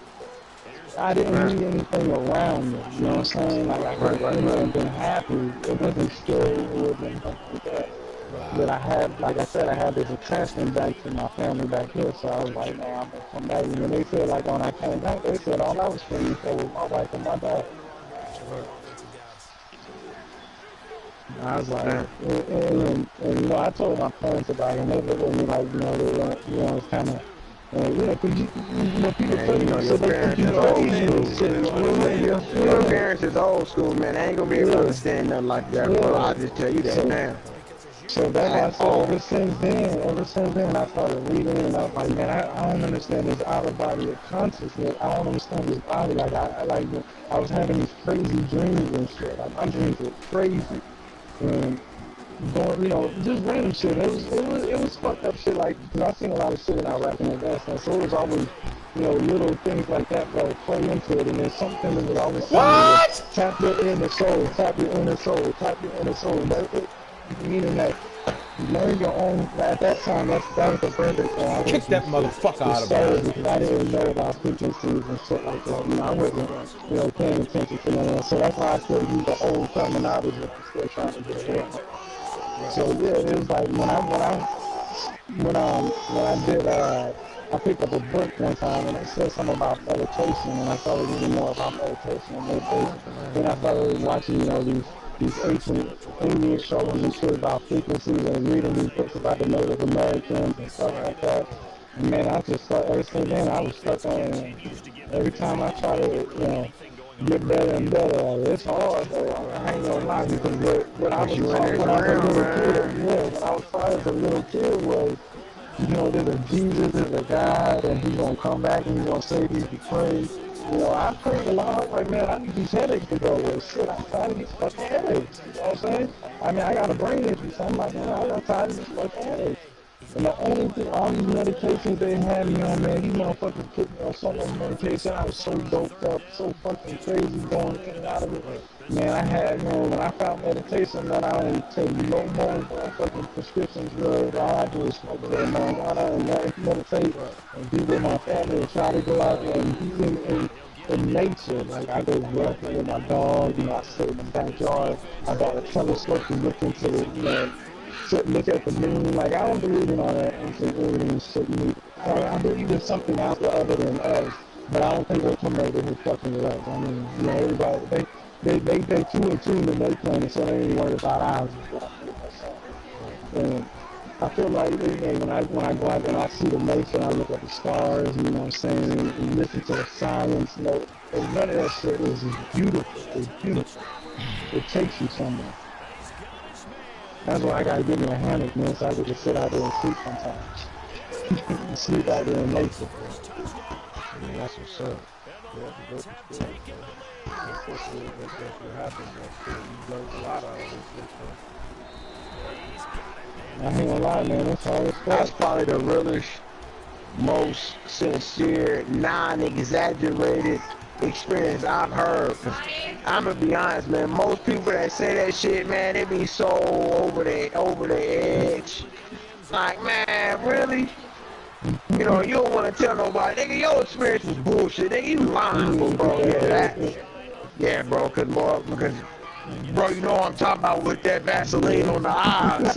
I didn't need anything around me, you know what I'm saying? Like, I could have been happy. It wasn't scary, it wasn't nothing like that. But I had, like I said, I had this attachment back to my family back here, so I was like, man, I'm gonna come back. And when they said, like, when I came back, they said all I was screaming for was my wife and my daughter. I was like, and I told my parents about it, and they looked at me like, it's kind of, because people tell you, Your parents is old school. Your parents is old school, man. I ain't gonna be able to understand nothing like that, bro. I'll just tell you that now. So that's why I said ever since then, I started reading, and I was like, man, I don't understand this out of body of consciousness. I don't understand this body. Like, I was having these crazy dreams and shit. Like, my dreams were crazy. And going, just random shit. It was fucked up shit. Like, because I've seen a lot of shit without rapping and dancing, so it was always, little things like that that would play into it, and then something that would always tell me to tap your inner soul, tap your inner soul, tap your inner soul. Meaning that you learn your own. At that time, that was the perfect thing. Kick that motherfucker out of here. Because I didn't know about frequencies and shit like that. I wasn't, paying attention to that. So that's why I still use the old terminology. I'm still trying to get it. So yeah, it was like when I did I picked up a book one time and it said something about meditation, and I started reading more about meditation and meditation. Then I started watching, these ancient Indian shows and shit about frequencies, and reading these books about the Native Americans and stuff like that. And man, I just started, ever since then I was stuck on. Every time I try to, get better and better at it. It's hard, though. I ain't gonna lie, because what I was taught when I was a little kid, when I was taught as a little kid was, there's a Jesus, there's a God, and he's gonna come back and he's gonna save you if you pray. I prayed a lot. I was like, man, I need these headaches to go away. Shit, I'm tired of these fucking headaches. You know what I'm saying? I mean, I got a brain issue, so I'm like, man, I'm tired of these fucking headaches. And the only thing, all these medications they had me on, man, these motherfuckers put me on so much medication. I was so doped up, so fucking crazy going in and out of it. Man, I had, when I found meditation, man, I don't take no more fucking prescription drugs. All I do is smoke a little marijuana and meditate and be with my family and try to go out there and be in nature. Like, I go walking with my dog, I sit in the backyard. I got a telescope to look into the, look at the moon. Like, I don't believe in all that ancient alien shit. I believe there's something out there other than us, but I don't think they come over here fucking with us. I mean, everybody, they too in tune to their planet, so they ain't worried about ours. And I feel like when I go out there and I see the nature, I look at the stars, you know what I'm saying, and listen to the silence, you know, and none of that shit is beautiful. It's beautiful. It takes you somewhere. That's why I gotta get me a hammock, man, so I can just sit out there and sleep sometimes. Sleep out there in nature. Yeah, that's what's up. Yeah, to go to school. That's what happened, man. You learned a lot out of this shit, I ain't gonna lie, man, that's all it's That's for. probably the realest, most sincere, non-exaggerated experience I've heard. I'm gonna be honest, man. Most people that say that shit, man, they be so over the edge. Like, man, really? You know, you don't want to tell nobody, nigga, your experience was bullshit. Nigga, you lying, bro. Yeah, bro, because, bro, you know what I'm talking about with that Vaseline on the eyes.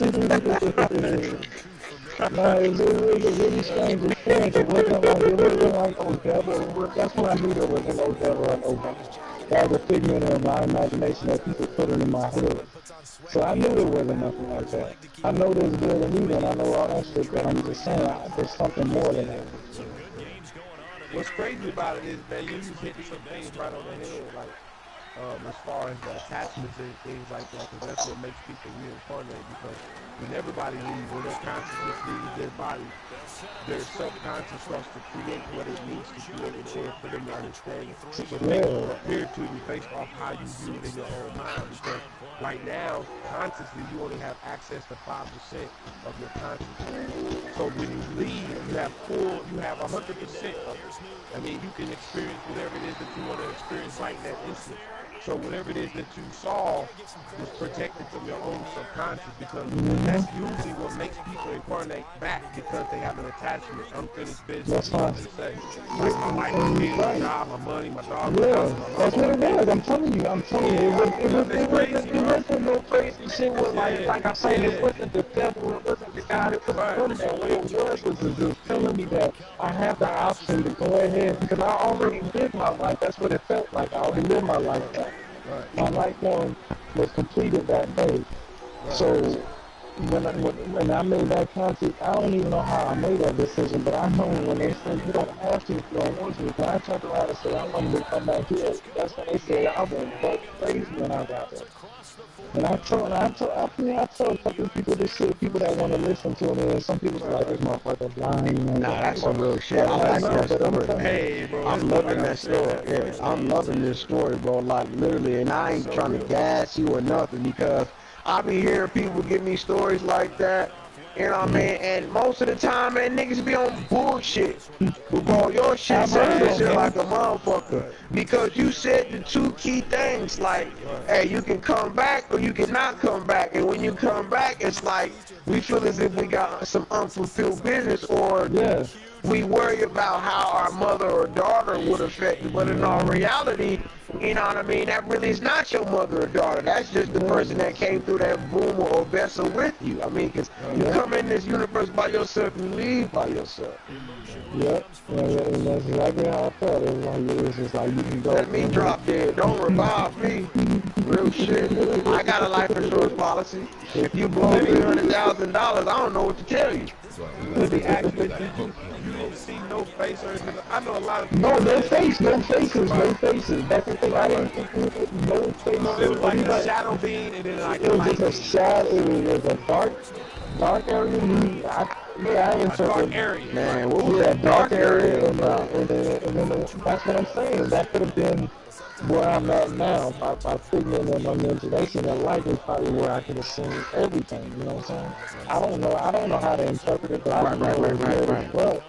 No, it was a really strange experience. It wasn't like no devil. That's when I knew there wasn't no devil or no God. That was a figment of my imagination that people put in my head. So I knew there wasn't nothing like that. I know there's good and evil, and I know all that shit, but I'm just saying there's something more than that. What's crazy about it is, man, you just hitting some things right on the head, like as far as the attachments and things like that, because that's what makes people reincarnate. Because when everybody leaves, when their consciousness leaves their body, their subconscious starts to create what it needs to create in order for them to understand it. So things will appear to you based off how you view it in your own mind. Because right now, consciously, you only have access to 5% of your consciousness. So when you leave, you have 100% of it. I mean, you can experience whatever it is that you want to experience right in that instant. So whatever it is that you saw was protected from your own subconscious, because that's usually what makes people incarnate back, because they have an attachment, unfinished business, as they say. Like my wife, my kids, my job, my money, my dog, my house, my That's what mama, it my was. I'm telling you. It wasn't no crazy shit. Like I'm saying, it wasn't the devil. It wasn't the God. It wasn't none of that. What it was just telling me that I have the option to go ahead, because I already lived my life. That's what it felt like. I already lived my life. My life form was completed that day. So when I made that conscious, I don't even know how I made that decision, but I know when they said you don't have to if you don't want to. When I turned around and said I wanted to come back here, that's when they said I went buck crazy when I got there. And I told a couple of people this shit, people that want to listen to me, and some people are like, this motherfucker blind. Nah, that's some real shit. I like that story. Hey, bro, I'm loving that story. Yeah, I'm loving this story, bro. Like, literally, and I ain't trying to gas you or nothing, because I be hearing people give me stories like that. You know what I mean? And most of the time, man, niggas be on bullshit. But bro, your shit sounded shit like a motherfucker. Because you said the two key things, like, hey, you can come back or you cannot come back. And when you come back, it's like, we feel as if we got some unfulfilled business, or we worry about how our mother or daughter would affect it. But in all reality, you know what I mean, that really is not your mother or daughter. That's just the person that came through that boomer or vessel with you. I mean, because you come in this universe by yourself and leave by yourself. Yep, and that's exactly how I felt. It was just like, you can go. Let me drop dead. Don't revive me. Real shit. I got a life insurance policy. If you blow $300,000, I don't know what to tell you. let me ask you, you didn't see no face or anything? I know a lot of people. No faces. That's the thing. I didn't no faces. So it was like a shadow being, and then like It a was light just a being. shadow. It was a dark area. I Dark area. Man, what was that that dark area about? and then that's what I'm saying. That could have been where I'm at now. By figuring in my imagination, that light is probably where I could have seen everything. You know what I'm saying? I don't know how to interpret it, but I know it was good as well.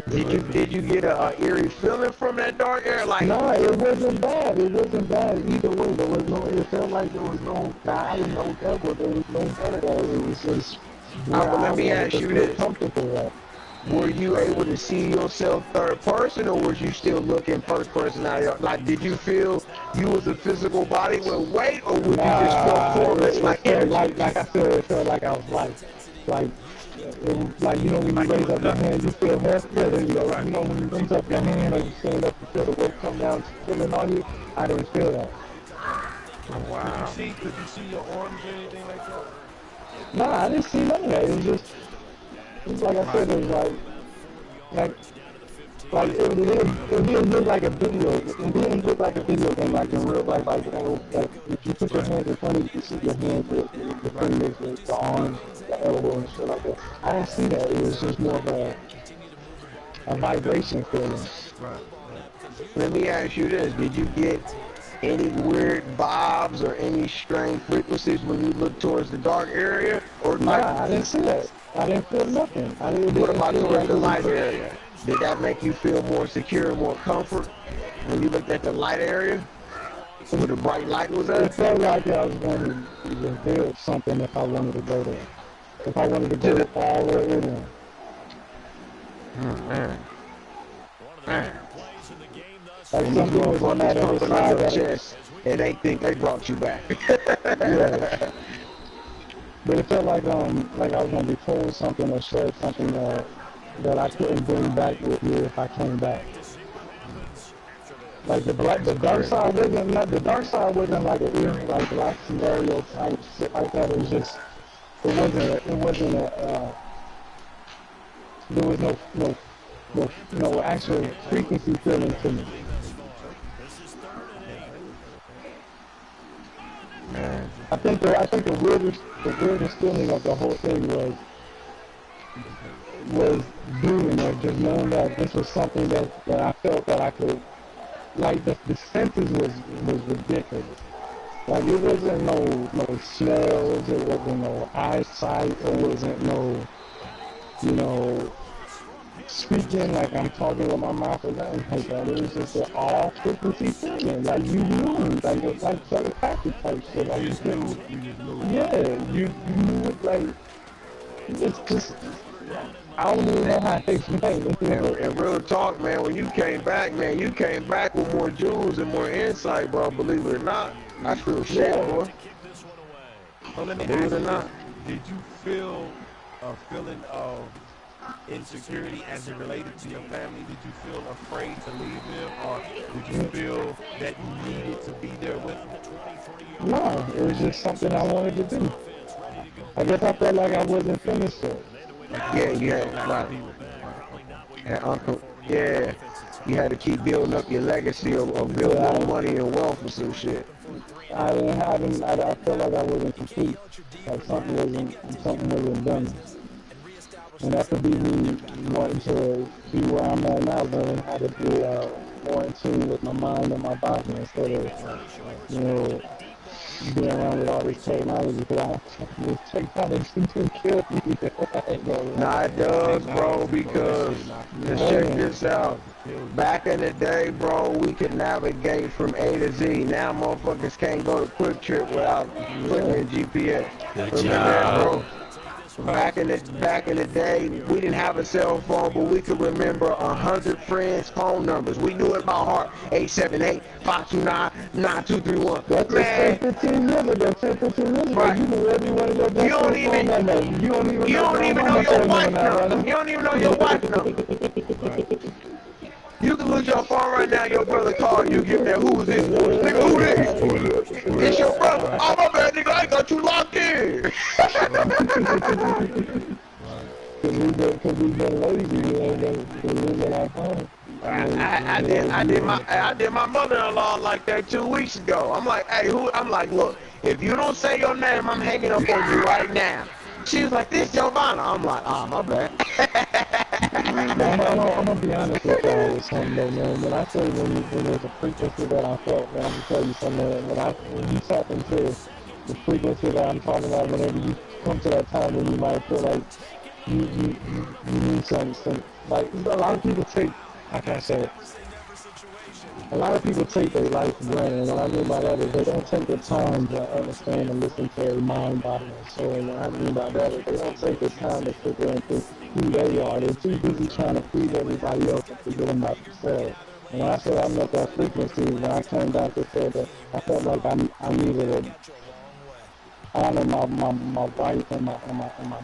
Did you get a eerie feeling from that dark area? Like, No, it wasn't bad. It wasn't bad either way. There was no. It felt like there was no guy, no devil. There was no none of that. It was just. but let me ask you this. Comfortable at. Were you able to see yourself third person, or was you still looking first person out of, like, did you feel you was a physical body with weight, or would you just feel formless like energy? Like I said, it felt like I was like you know when you raise up your hand, you feel heavy. Yeah, there you go. You know when you raise up your hand or you stand up, you feel the weight come down, feeling on you. I didn't feel that. Wow. Could you see your arms or anything like that? Nah, I didn't see none of that. It was just like I said, it was like it didn't look like a video. It didn't look like a video game, like in real life. Like, like if you put your hands in front of you, you see your hands, the fingers, the arms, the elbow, and shit like that. I didn't see that. It was just more of a vibration feeling. Right. Let me ask you this: did you get any weird vibes or any strange frequencies when you look towards the dark area? Or like, Nah, I didn't see that. I didn't feel nothing. what about towards the light area? Did that make you feel more secure, more comfort when you looked at the light area? Where the bright light was It at? felt like I was going to reveal something if I wanted to go there. If I wanted to go all the way in there. Man. Like And these something was on that motherfuckers other pumping on side your of it. chest, and they think they brought you back. Yeah. But it felt like I was gonna be told something or said something that I couldn't bring back with me if I came back. Like the dark side wasn't like an eerie like black scenario type shit like that. It was just it wasn't a there was no actual frequency feeling to me. I think the weirdest feeling of the whole thing was being there, just knowing that this was something that I felt that I could, like the senses was ridiculous. Like it wasn't no smells, it wasn't no eyesight, it wasn't no, speaking like I'm talking with my mouth or nothing like that. It was just an all frequency feeling. Like you knew, like it's like telepathic type shit. Like you knew. Yeah, you knew it. Like it's just I don't even know how to explain it. And real talk, man, when you came back, man, you came back with more jewels and more insight, bro. Believe it or not, that's real shit, bro. Well, let me Believe ask it or you, not. did you feel a feeling of insecurity as it related to your family? Did you feel afraid to leave them, or did you feel that you needed to be there with them? No, it was just something I wanted to do. I guess I felt like I wasn't finished yet. Yeah, right. And Uncle, yeah, you had to keep building up your legacy of building more money and wealth or some shit. I felt like I wasn't complete. Like something wasn't done. And that could be me wanting to be where I'm at now, learning how to be more in tune with my mind and my body instead of, being around with all this technology. Because this technology can kill me. Nah, it does, bro, because let's check this out. Back in the day, bro, we could navigate from A to Z. Now motherfuckers can't go to Quick Trip without putting in GPS. Remember that, bro? Back in the day, we didn't have a cell phone, but we could remember 100 friends' phone numbers. We knew it by heart. 878-529-9231. That's Man, 15 years ago. 15 years ago. right. You knew every one of your best You don't friends' phone numbers. You don't even know your your wife number. number. You don't even know your wife number. You can lose your phone right now, your brother call you, give that who's this voice? Nigga, who this? It's your brother. Oh, my bad, nigga, I got you locked in. Because we've been lazy, we losing our phone. I did my mother-in-law like that 2 weeks ago. I'm like, hey, who? I'm like, look, if you don't say your name, I'm hanging up on you right now. She was like, this Giovanna. I'm like, oh, my bad. I'm gonna be honest with y'all with something though, man. When I say when there's a frequency that I felt, man, I'm gonna tell you something. When you tap into the frequency that I'm talking about, whenever you come to that time when you might feel like you need some like a lot of people take, like I said, a lot of people take their life for granted. What I mean by that is they don't take the time to understand and listen to their mind, body, and soul. And what I mean by that is they don't take the time to sit there and think who they are. They're too busy trying to please everybody else and forgetting about themselves. And when I said I met that frequency, when I came back and said that I felt like I needed to honor my wife and my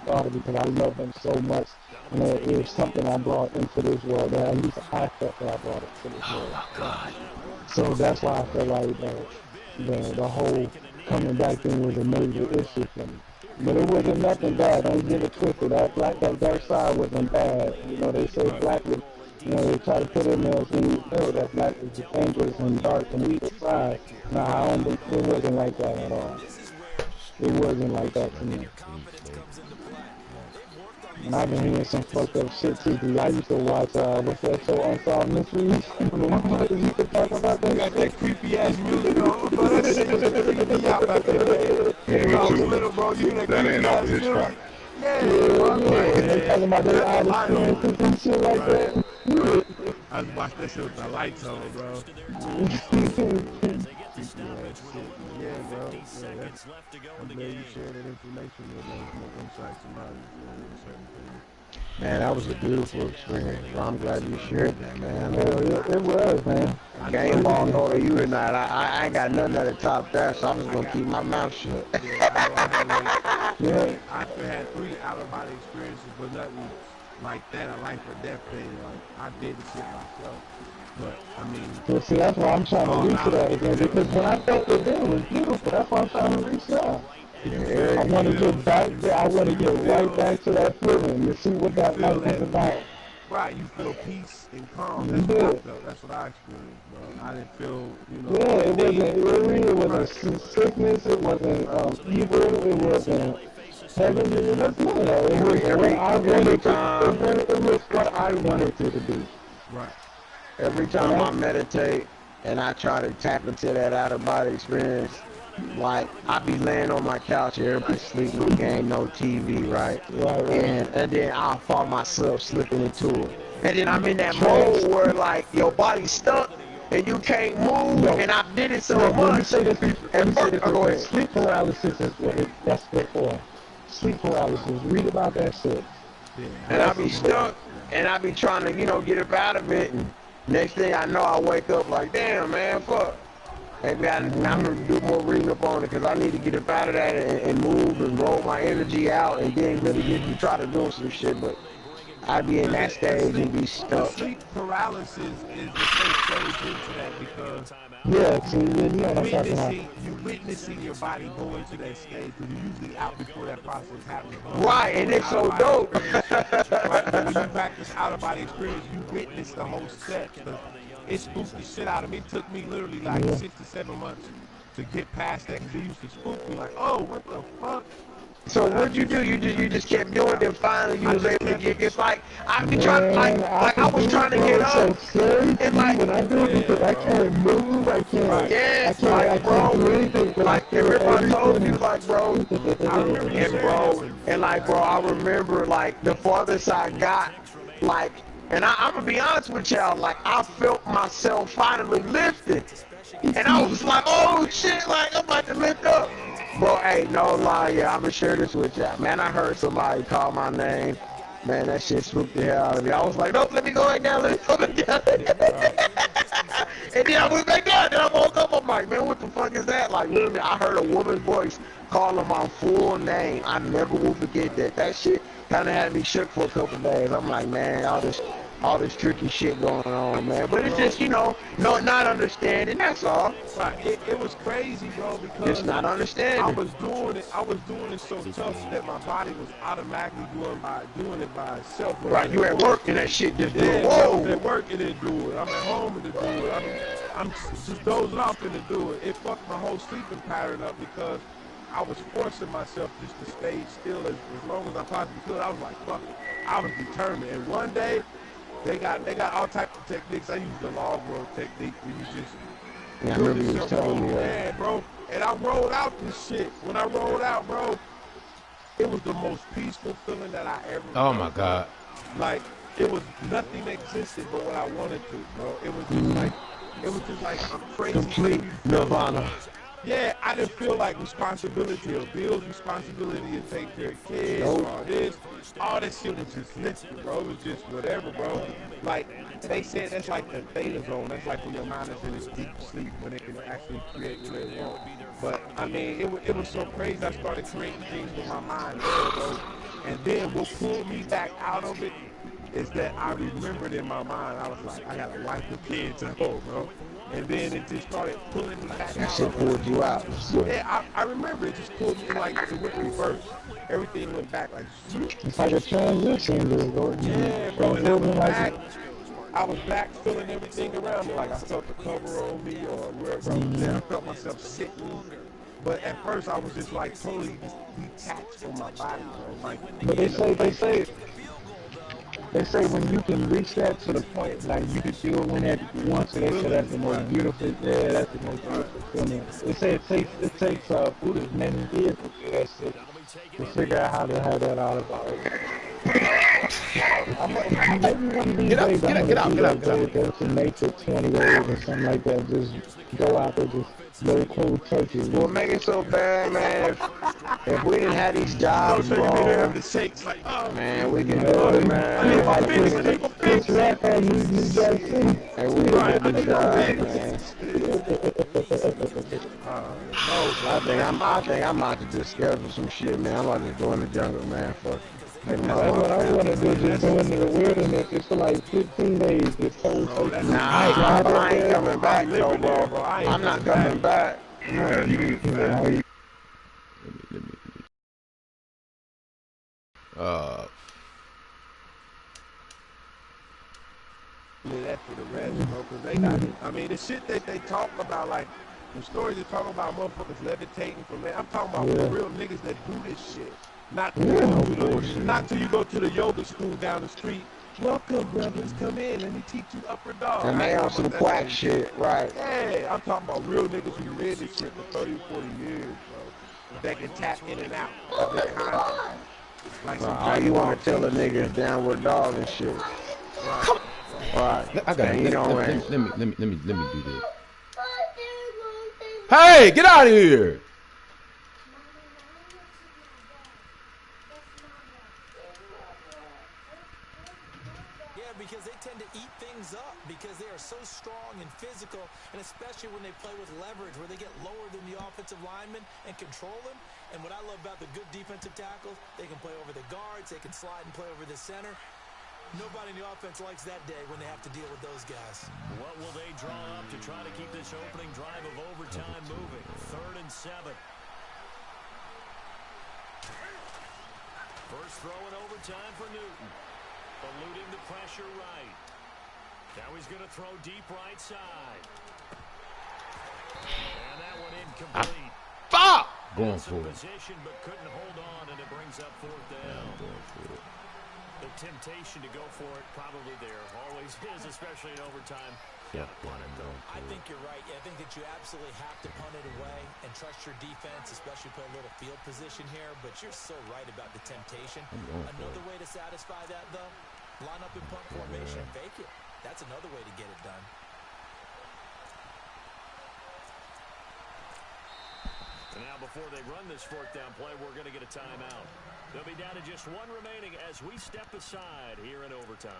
daughter because I love them so much. And it was something I brought into this world that at least I felt that I brought into this world. Oh, God. So that's why I feel like the whole coming back thing was a major issue for me. But it wasn't nothing bad. Don't get it twisted. That dark side wasn't bad. You know, they say black was, you know, they try to put in there so you know that black is the dangerous and dark and evil side. No, I don't think it wasn't like that at all. It wasn't like that to me. And I've been hearing some fucked up shit too, dude. I used to watch, what's that show, Unsolved Mysteries? You used to talk about that Got shit. that creepy ass music on, bro. That shit was creeping me out back in the day. Yeah, When I me was too. little, bro, you hear that That ain't creepy off ass his music? track. Yeah, bro. I'm like, They talking about their odd experiences and shit like that. I was watching that shit with the lights on, bro. Yeah, bro. Yeah, I'm glad you shared that information with me. Insight to knowledge, certain things. Man, that was a beautiful experience, bro. I'm glad you shared that, man. It was, man. Game ball know that you or not. I ain't got nothing to top that, so I'm just gonna keep my mouth shut. Yeah, I've had 3 out-of-body experiences, but nothing like that, a life or death thing. Like, I did the shit myself. But, I mean... Well, see, that's why I'm trying to reach to that again, because when I felt it then, it was beautiful. That's why I'm trying to reach out. I want to get back there. I want to get right back to that feeling to see what that life is about. Right, you feel peace and calm. That's what I felt. That's what I experienced, bro. I didn't feel, you know... Yeah, it wasn't eerie, it wasn't sickness, it wasn't evil, it wasn't heaven, it was none of that. It was what I wanted to, it was what I wanted it to be. Right. Every time I meditate and I try to tap into that out-of-body experience, like, I be laying on my couch, everybody sleeping, game, no TV, right? And then I'll find myself slipping into it. And then I'm in that mode where, like, your body's stuck and you can't move, and I did it so much. Go ahead. Sleep paralysis is what that's good for. Sleep paralysis. Read about that shit. And I be stuck, and I be trying to, you know, get up out of it, and next thing I know, I wake up like, damn, man, fuck. Maybe I'm gonna do more reading up on it, because I need to get up out of that and move and roll my energy out, and then really get to try to do some shit, but I be in that stage and be stuck. Sleep paralysis is the first stage into that, because you're witnessing your body go into that stage, because you're usually out before that process happens. Right, and it's so dope. Right, but when you practice out-of-body experience, you witness the whole steps. It spooked the shit out of me. It took me literally like 6 to 7 months to get past that, because it used to spook me like, oh, what the fuck? So what'd you do? You just kept doing it, and finally you was able to get. It's like I be trying, like I was trying to get up, and like when I do it because I can't move, I can't. yeah, I like bro, can't do anything. like if I told you, like bro, and like bro, I remember like the farthest I got, like, and I'm gonna be honest with y'all, like I felt myself finally lifted, and I was like, oh shit, like I'm about to lift up. Bro, hey, no lie, yeah, I'm gonna share this with y'all. Man, I heard somebody call my name. Man, that shit swooped the hell out of me. I was like, nope, let me go back down, let me go back down. And then I went back down, and I woke up, I'm like, man, what the fuck is that? Like, literally, I heard a woman's voice calling my full name. I never will forget that. That shit kind of had me shook for a couple days. I'm like, man, all this tricky shit going on, man. But it's just, you know, not understanding, that's all. Right. It was crazy, bro, because just not understanding. I was doing it so tough that my body was automatically doing it by itself. Right, you at work and that shit just doing, whoa. I was at work and it do it. I'm at home and it do it. I'm just dozing off and it do it. It fucked my whole sleeping pattern up, because I was forcing myself just to stay still as long as I possibly could. I was like, fuck it. I was determined. And one day, they got all types of techniques. I used the log roll technique where you just... Yeah, I remember you was telling me that. Yeah, bro. And I rolled out this shit. When I rolled out, bro, it was the most peaceful feeling that I ever Oh my God. Like, it was nothing existed but what I wanted to, bro. It was just like a crazy complete nirvana. Yeah, I didn't feel like responsibility or bills, responsibility to take care of kids, all this shit was just lifted, bro. It was just whatever, bro. Like, they said that's like the theta zone. That's like when your mind is in this deep sleep, when it can actually create what it wants. But, I mean, it was so crazy. I started creating things with my mind, bro. And then what pulled me back out of it is that I remembered in my mind, I was like, I got a wife and kids at home, bro. And then it just started pulling me back That out shit of pulled you out. it. Yeah, I remember it just pulled me, like, it went reverse. Everything went back, like, It's like a transition, bro. yeah, bro, and I was back feeling everything around me. Like, I felt the cover on me or wherever I was at. I felt myself sitting. But at first, I was just, like, totally detached from my body, bro. Like, But they say when you can reach that to the point, like you can feel when that once, they say that's the most beautiful. Yeah, that's the most beautiful feeling. They say it takes Buddha's many years to feel that shit, to figure out how to have that out of our. Maybe one of these days I'm gonna do like go to nature 20 days or something like that. Just go out there, just go cold turkey. What make it so bad, man? If we didn't have these jobs, so you didn't have bro, the shakes, like, oh, man, we can do it, man. Chris Rock on New Jack City. Hey, we can get these jobs, man. I think I'm about to just schedule some shit, man. I'm about to go in the jungle, man. Fuck. That's what I want to do, just go into the wilderness just for like 15 days, just cold turkey. Nah, I ain't coming back, though, bro. I'm not coming back. that for the rest, bro, because they got it. I mean, the shit that they talk about, like, the stories they talk about motherfuckers levitating from that. I'm talking about real niggas that do this shit. Not till you go to the yoga school down the street. Welcome, brothers, come in, let me teach you upper dog. And they on some quack shit, right? Yeah, I'm talking about real niggas who read this shit for 30 or 40 years, bro. That can tap in and out of the content. Like All you want to tell a nigga is downward dog and shit. Right. I got it. You know, Let me do this. Hey, get out of here! Yeah, because they tend to eat things up because they are so strong and physical, and especially when they play with leverage where they get lower than the offensive lineman and control them. And what I love about the good defensive tackles, they can play over the guards, they can slide and play over the center. Nobody in the offense likes that day when they have to deal with those guys. What will they draw up to try to keep this opening drive of overtime moving? 3rd and 7. First throw in overtime for Newton. Eluding the pressure right. Now he's going to throw deep right side. And that one incomplete. Fuck! Going for it. Position, but couldn't hold on, and it brings up 4th down. The temptation to go for it probably there. Always is, especially in overtime. Yeah, I think you're right. I think that you absolutely have to punt it away and trust your defense, especially play a little field position here. But you're so right about the temptation. Another way to satisfy that, though, line up in punt formation and fake it. That's another way to get it done. And now before they run this 4th down play, we're going to get a timeout. They'll be down to just one remaining as we step aside here in overtime.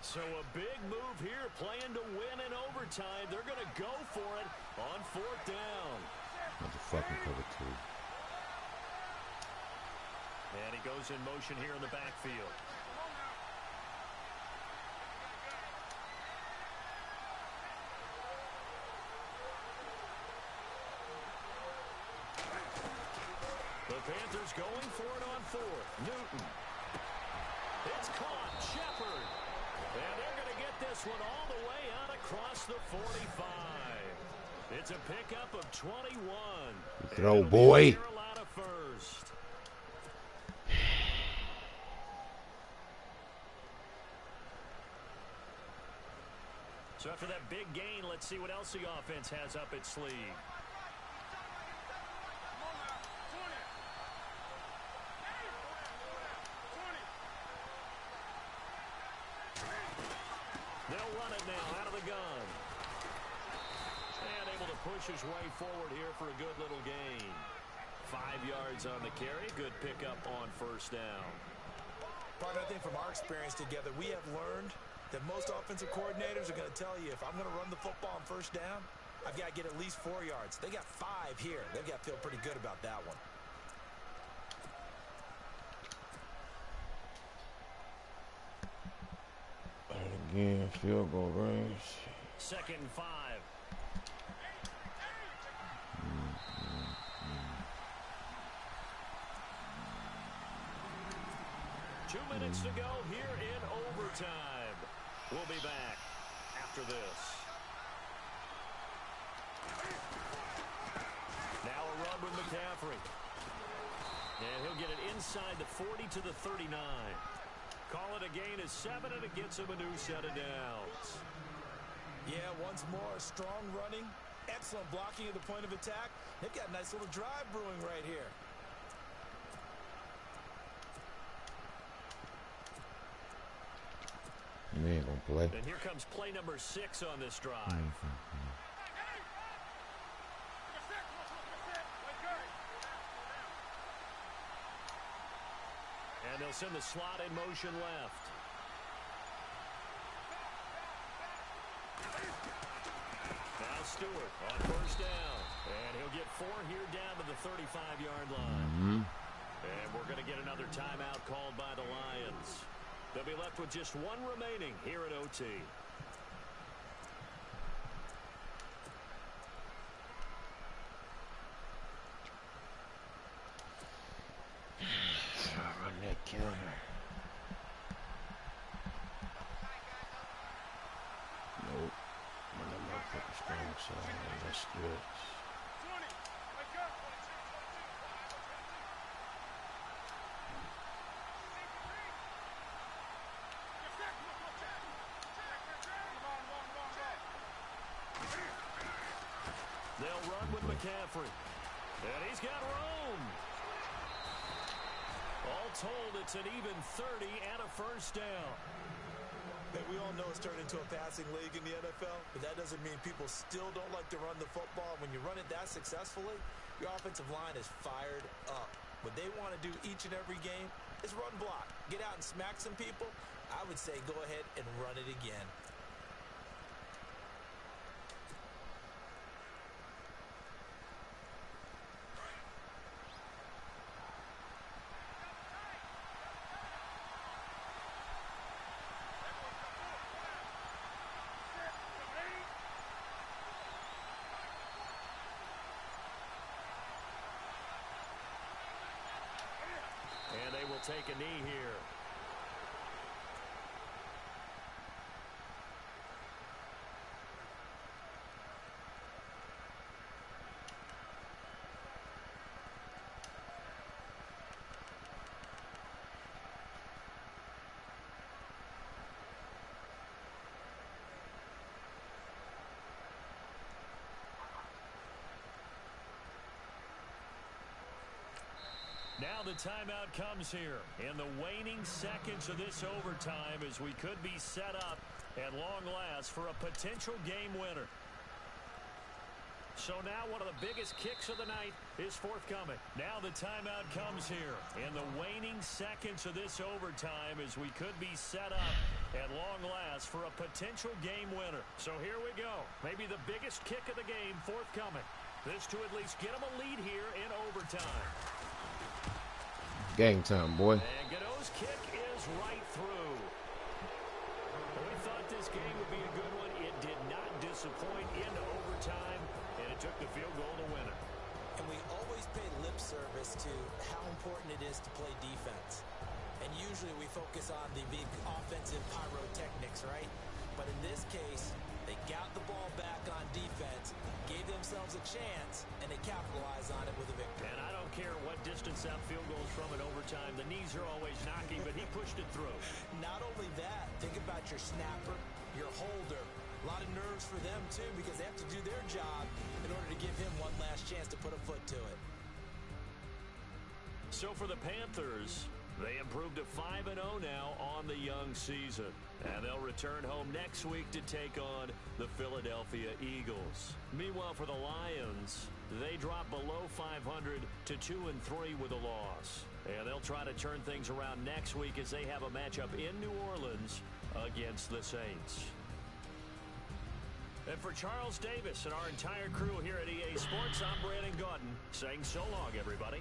So a big move here, playing to win in overtime. They're going to go for it on 4th down. Motherfucking cover 2. And he goes in motion here in the backfield. The Panthers going for it on 4th. Newton. It's caught. Shepard. And they're going to get this one all the way out across the 45. It's a pickup of 21. Throw, boy. Carolina first. So after that big gain, let's see what else the offense has up its sleeve. They'll run it now out of the gun. And they push his way forward here for a good little gain. 5 yards on the carry. Good pickup on first down. Partner, I think from our experience together, we have learned that most offensive coordinators are going to tell you, if I'm going to run the football on first down, I've got to get at least 4 yards. They got 5 here. They've got to feel pretty good about that one. And again, field goal range. 2nd and 5. 2 minutes to go here in overtime. We'll be back after this. Now a run with McCaffrey. And he'll get it inside the 40 to the 39. Call it a gain of 7, and it gets him a new set of downs. Yeah, once more, strong running, excellent blocking at the point of attack. They've got a nice little drive brewing right here. He ain't gonna play. And here comes play number 6 on this drive. And they'll send the slot in motion left. Now Stewart on first down. And he'll get 4 here down to the 35-yard line. And we're going to get another timeout called by the Lions. They'll be left with just 1 remaining here at OT. Run that counter. Nope. Run that motherfucker strong side. That's good. They'll run with McCaffrey. And he's got room. All told, it's an even 30 and a first down. Hey, we all know it's turned into a passing league in the NFL, but that doesn't mean people still don't like to run the football. When you run it that successfully, your offensive line is fired up. What they want to do each and every game is run block. Get out and smack some people. I would say go ahead and run it again. And they will take a knee here. Now the timeout comes here in the waning seconds of this overtime as we could be set up at long last for a potential game winner. So now one of the biggest kicks of the night is forthcoming. Now the timeout comes here in the waning seconds of this overtime as we could be set up at long last for a potential game winner. So here we go. Maybe the biggest kick of the game forthcoming. This to at least get them a lead here in overtime. Game time, boy. And Godot's kick is right through. We thought this game would be a good one. It did not disappoint into overtime, and it took the field goal to win it. And we always pay lip service to how important it is to play defense. And usually we focus on the big offensive pyrotechnics, right? But in this case, they got the ball back on defense, gave themselves a chance, and they capitalized on it with a victory. And I don't care what distance that field goal is from in overtime. The knees are always knocking, but he pushed it through. Not only that, think about your snapper, your holder. A lot of nerves for them, too, because they have to do their job in order to give him one last chance to put a foot to it. So for the Panthers, They improved to 5-0 now on the young season. And they'll return home next week to take on the Philadelphia Eagles. Meanwhile, for the Lions, they dropped below 500 to 2-3 with a loss. And they'll try to turn things around next week as they have a matchup in New Orleans against the Saints. And for Charles Davis and our entire crew here at EA Sports, I'm Brandon Gaudin saying so long, everybody.